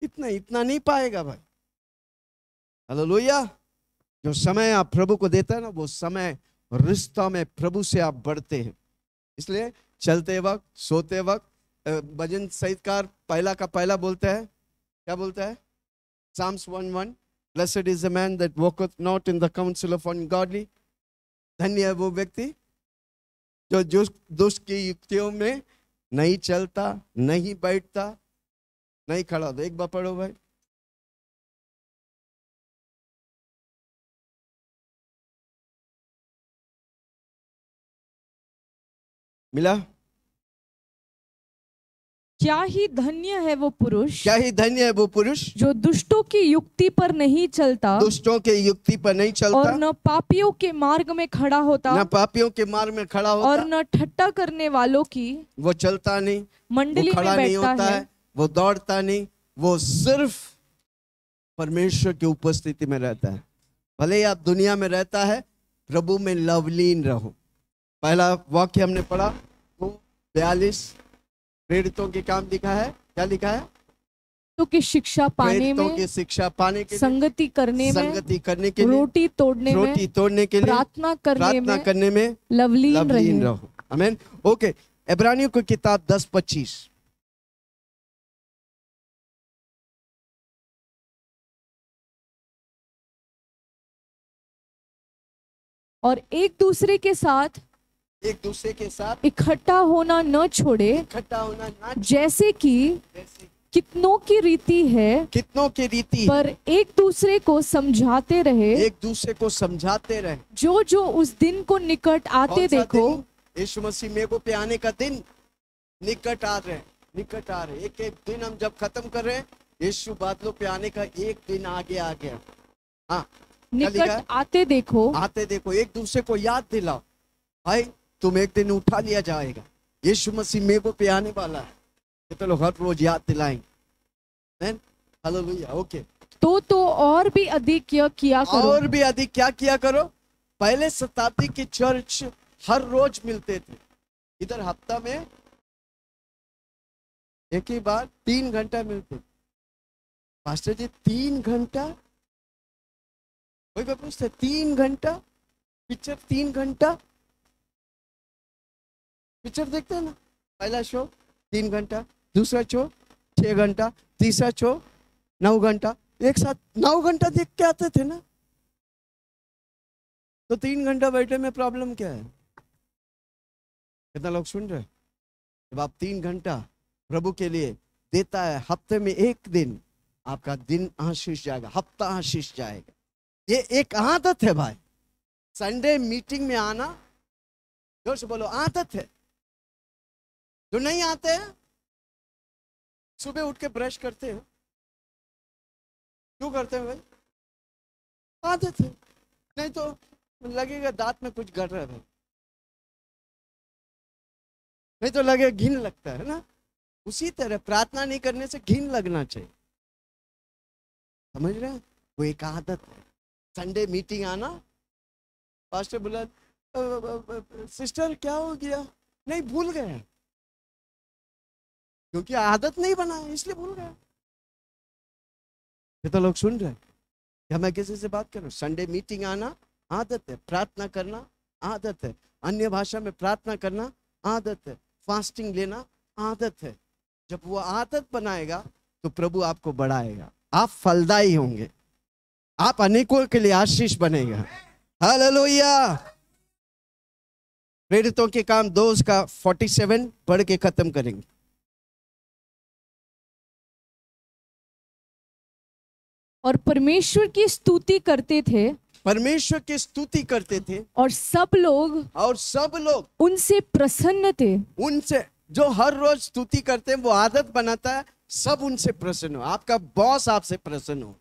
इतना इतना नहीं पाएगा भाई। हालेलुया। जो समय आप प्रभु को देते हैं ना, वो समय रिश्ता में प्रभु से आप बढ़ते हैं। इसलिए चलते वक्त, सोते वक्त, भजन संगीतकार पहला का पहला बोलता है, क्या बोलता है? Psalms 1:1, Blessed is the man that walketh not in the counsel of ungodly. धन्य है वो व्यक्ति जो दुष्ट की युक्तियों में नहीं चलता, नहीं बैठता, नहीं खड़ा होता। एक बार पढ़ो भाई। मिला? क्या ही धन्य है वो पुरुष, क्या ही धन्य है वो पुरुष जो दुष्टों की युक्ति पर नहीं चलता, दुष्टों के युक्ति पर नहीं चलता, और न पापियों के मार्ग में खड़ा होता, न पापियों के मार्ग में खड़ा होता, और न ठट्टा करने वालों की वो चलता नहीं, मंडली वो खड़ा में नहीं होता है, वो दौड़ता नहीं, वो सिर्फ परमेश्वर की उपस्थिति में रहता है। भले ही आप दुनिया में रहता है, प्रभु में लवलीन रहो। पहला वाक्य हमने पढ़ा वो 42 प्रेरितों के काम लिखा है। क्या लिखा है? तो की शिक्षा पाने में, की शिक्षा पाने के लिए, संगति करने में, रोटी तोड़ने के लिए, प्रार्थना करने में लवलीन रहो। आमीन। ओके, इब्रानियों की किताब 10:25। और एक दूसरे के साथ इकट्ठा होना न छोड़े, जैसे कि कितनों की रीति है, पर एक दूसरे को समझाते रहे, जो उस दिन को निकट आते देखो। यीशु मसीह मेरे को पे आने का दिन निकट आ रहे। एक एक दिन हम जब खत्म कर रहे हैं, यीशु बादलों पे आने का एक दिन आगे आ गया। हाँ, निकट आते देखो। एक दूसरे को याद दिलाओ, भाई तुम एक दिन उठा लिया जाएगा, यीशु मसीह मेरे को पे आने वाला है। कितने लोग हर रोज याद दिलाएंगे? हालेलुया। ओके, तो और भी अधिक किया करो। और भी अधिक क्या किया करो? पहले शताब्दी की चर्च हर रोज मिलते थे। इधर हफ्ता में एक ही बार 3 घंटा मिलते थे। पास्टर जी 3 घंटा? कोई पूछते 3 घंटा पिक्चर, 3 घंटा पिक्चर देखते हैं ना। पहला शो 3 घंटा, दूसरा शो 6 घंटा, तीसरा शो 9 घंटा। एक साथ 9 घंटा देख के आते थे ना। तो 3 घंटा बैठे में प्रॉब्लम क्या है? कितना लोग सुन रहे? जब आप 3 घंटा प्रभु के लिए देता है, हफ्ते में एक दिन आपका दिन आशीष जाएगा, हफ्ता आशीष जाएगा। ये एक आदत है भाई। संडे मीटिंग में आना, जोर से बोलो, आदत है। जो नहीं आते हैं, सुबह उठ के ब्रश करते हो, क्यों करते हैं भाई? आदत है। नहीं तो लगेगा दांत में कुछ गड़ रहा है भाई, नहीं तो लगे घिन लगता है ना। उसी तरह प्रार्थना नहीं करने से घिन लगना चाहिए। समझ रहे हैं? वो एक आदत है। संडे मीटिंग आना, पास्टर बोला सिस्टर क्या हो गया? नहीं, भूल गए, क्योंकि आदत नहीं बना इसलिए भूल गया। ये तो लोग सुन रहे हैं क्या मैं किसी से बात कर रहा हूँ? संडे मीटिंग आना आदत है, प्रार्थना करना आदत है, अन्य भाषा में प्रार्थना करना आदत है, फास्टिंग लेना आदत है। जब वो आदत बनाएगा तो प्रभु आपको बढ़ाएगा, आप फलदायी होंगे, आप अनेकों के लिए आशीष बनेगा। हालेलुया। प्रेरितों के काम 2:47 पढ़ के खत्म करेंगे। और परमेश्वर की स्तुति करते थे, परमेश्वर की स्तुति करते थे, और सब लोग उनसे प्रसन्न थे। उनसे जो हर रोज स्तुति करते हैं, वो आदत बनाता है, सब उनसे प्रसन्न हो। आपका बॉस आपसे प्रसन्न हो,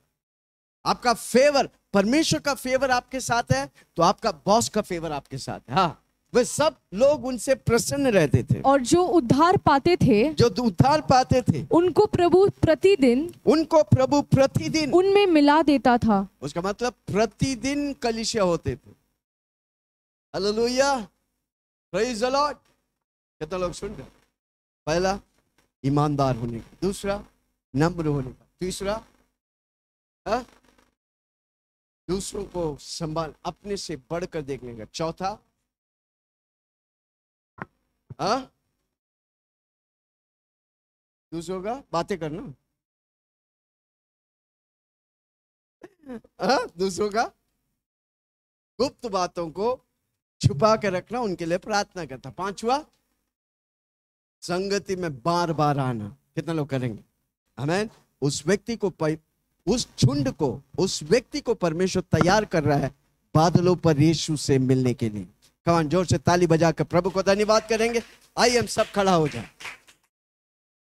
आपका फेवर, परमेश्वर का फेवर आपके साथ है, तो आपका बॉस का फेवर आपके साथ है। हाँ, वे सब लोग उनसे प्रसन्न रहते थे। और जो उद्धार पाते थे, उनको प्रभु प्रतिदिन उनमें मिला देता था। उसका मतलब प्रतिदिन कलीसिया होते थे। Hallelujah, praise the Lord. कितना लोग सुन रहे? पहला ईमानदार होने का, दूसरा नम्र होने का, तीसरा, दूसरों को संभाल, अपने से बढ़कर देखने का। चौथा, दूसरों का बातें करना, दूसरों का गुप्त बातों को छुपा के रखना, उनके लिए प्रार्थना करता। पांचवा, संगति में बार बार आना। कितने लोग करेंगे? आमीन। उस व्यक्ति को, उस झुंड को, उस व्यक्ति को परमेश्वर तैयार कर रहा है बादलों पर यीशु से मिलने के लिए। कमान, जोर से ताली बजा कर प्रभु को धन्यवाद करेंगे। आइए हम सब खड़ा हो जाए।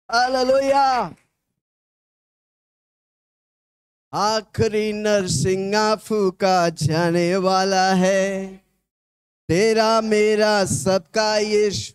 हालेलुया। आखिरी नरसिंगा फूका जाने वाला है, तेरा मेरा सबका यीशु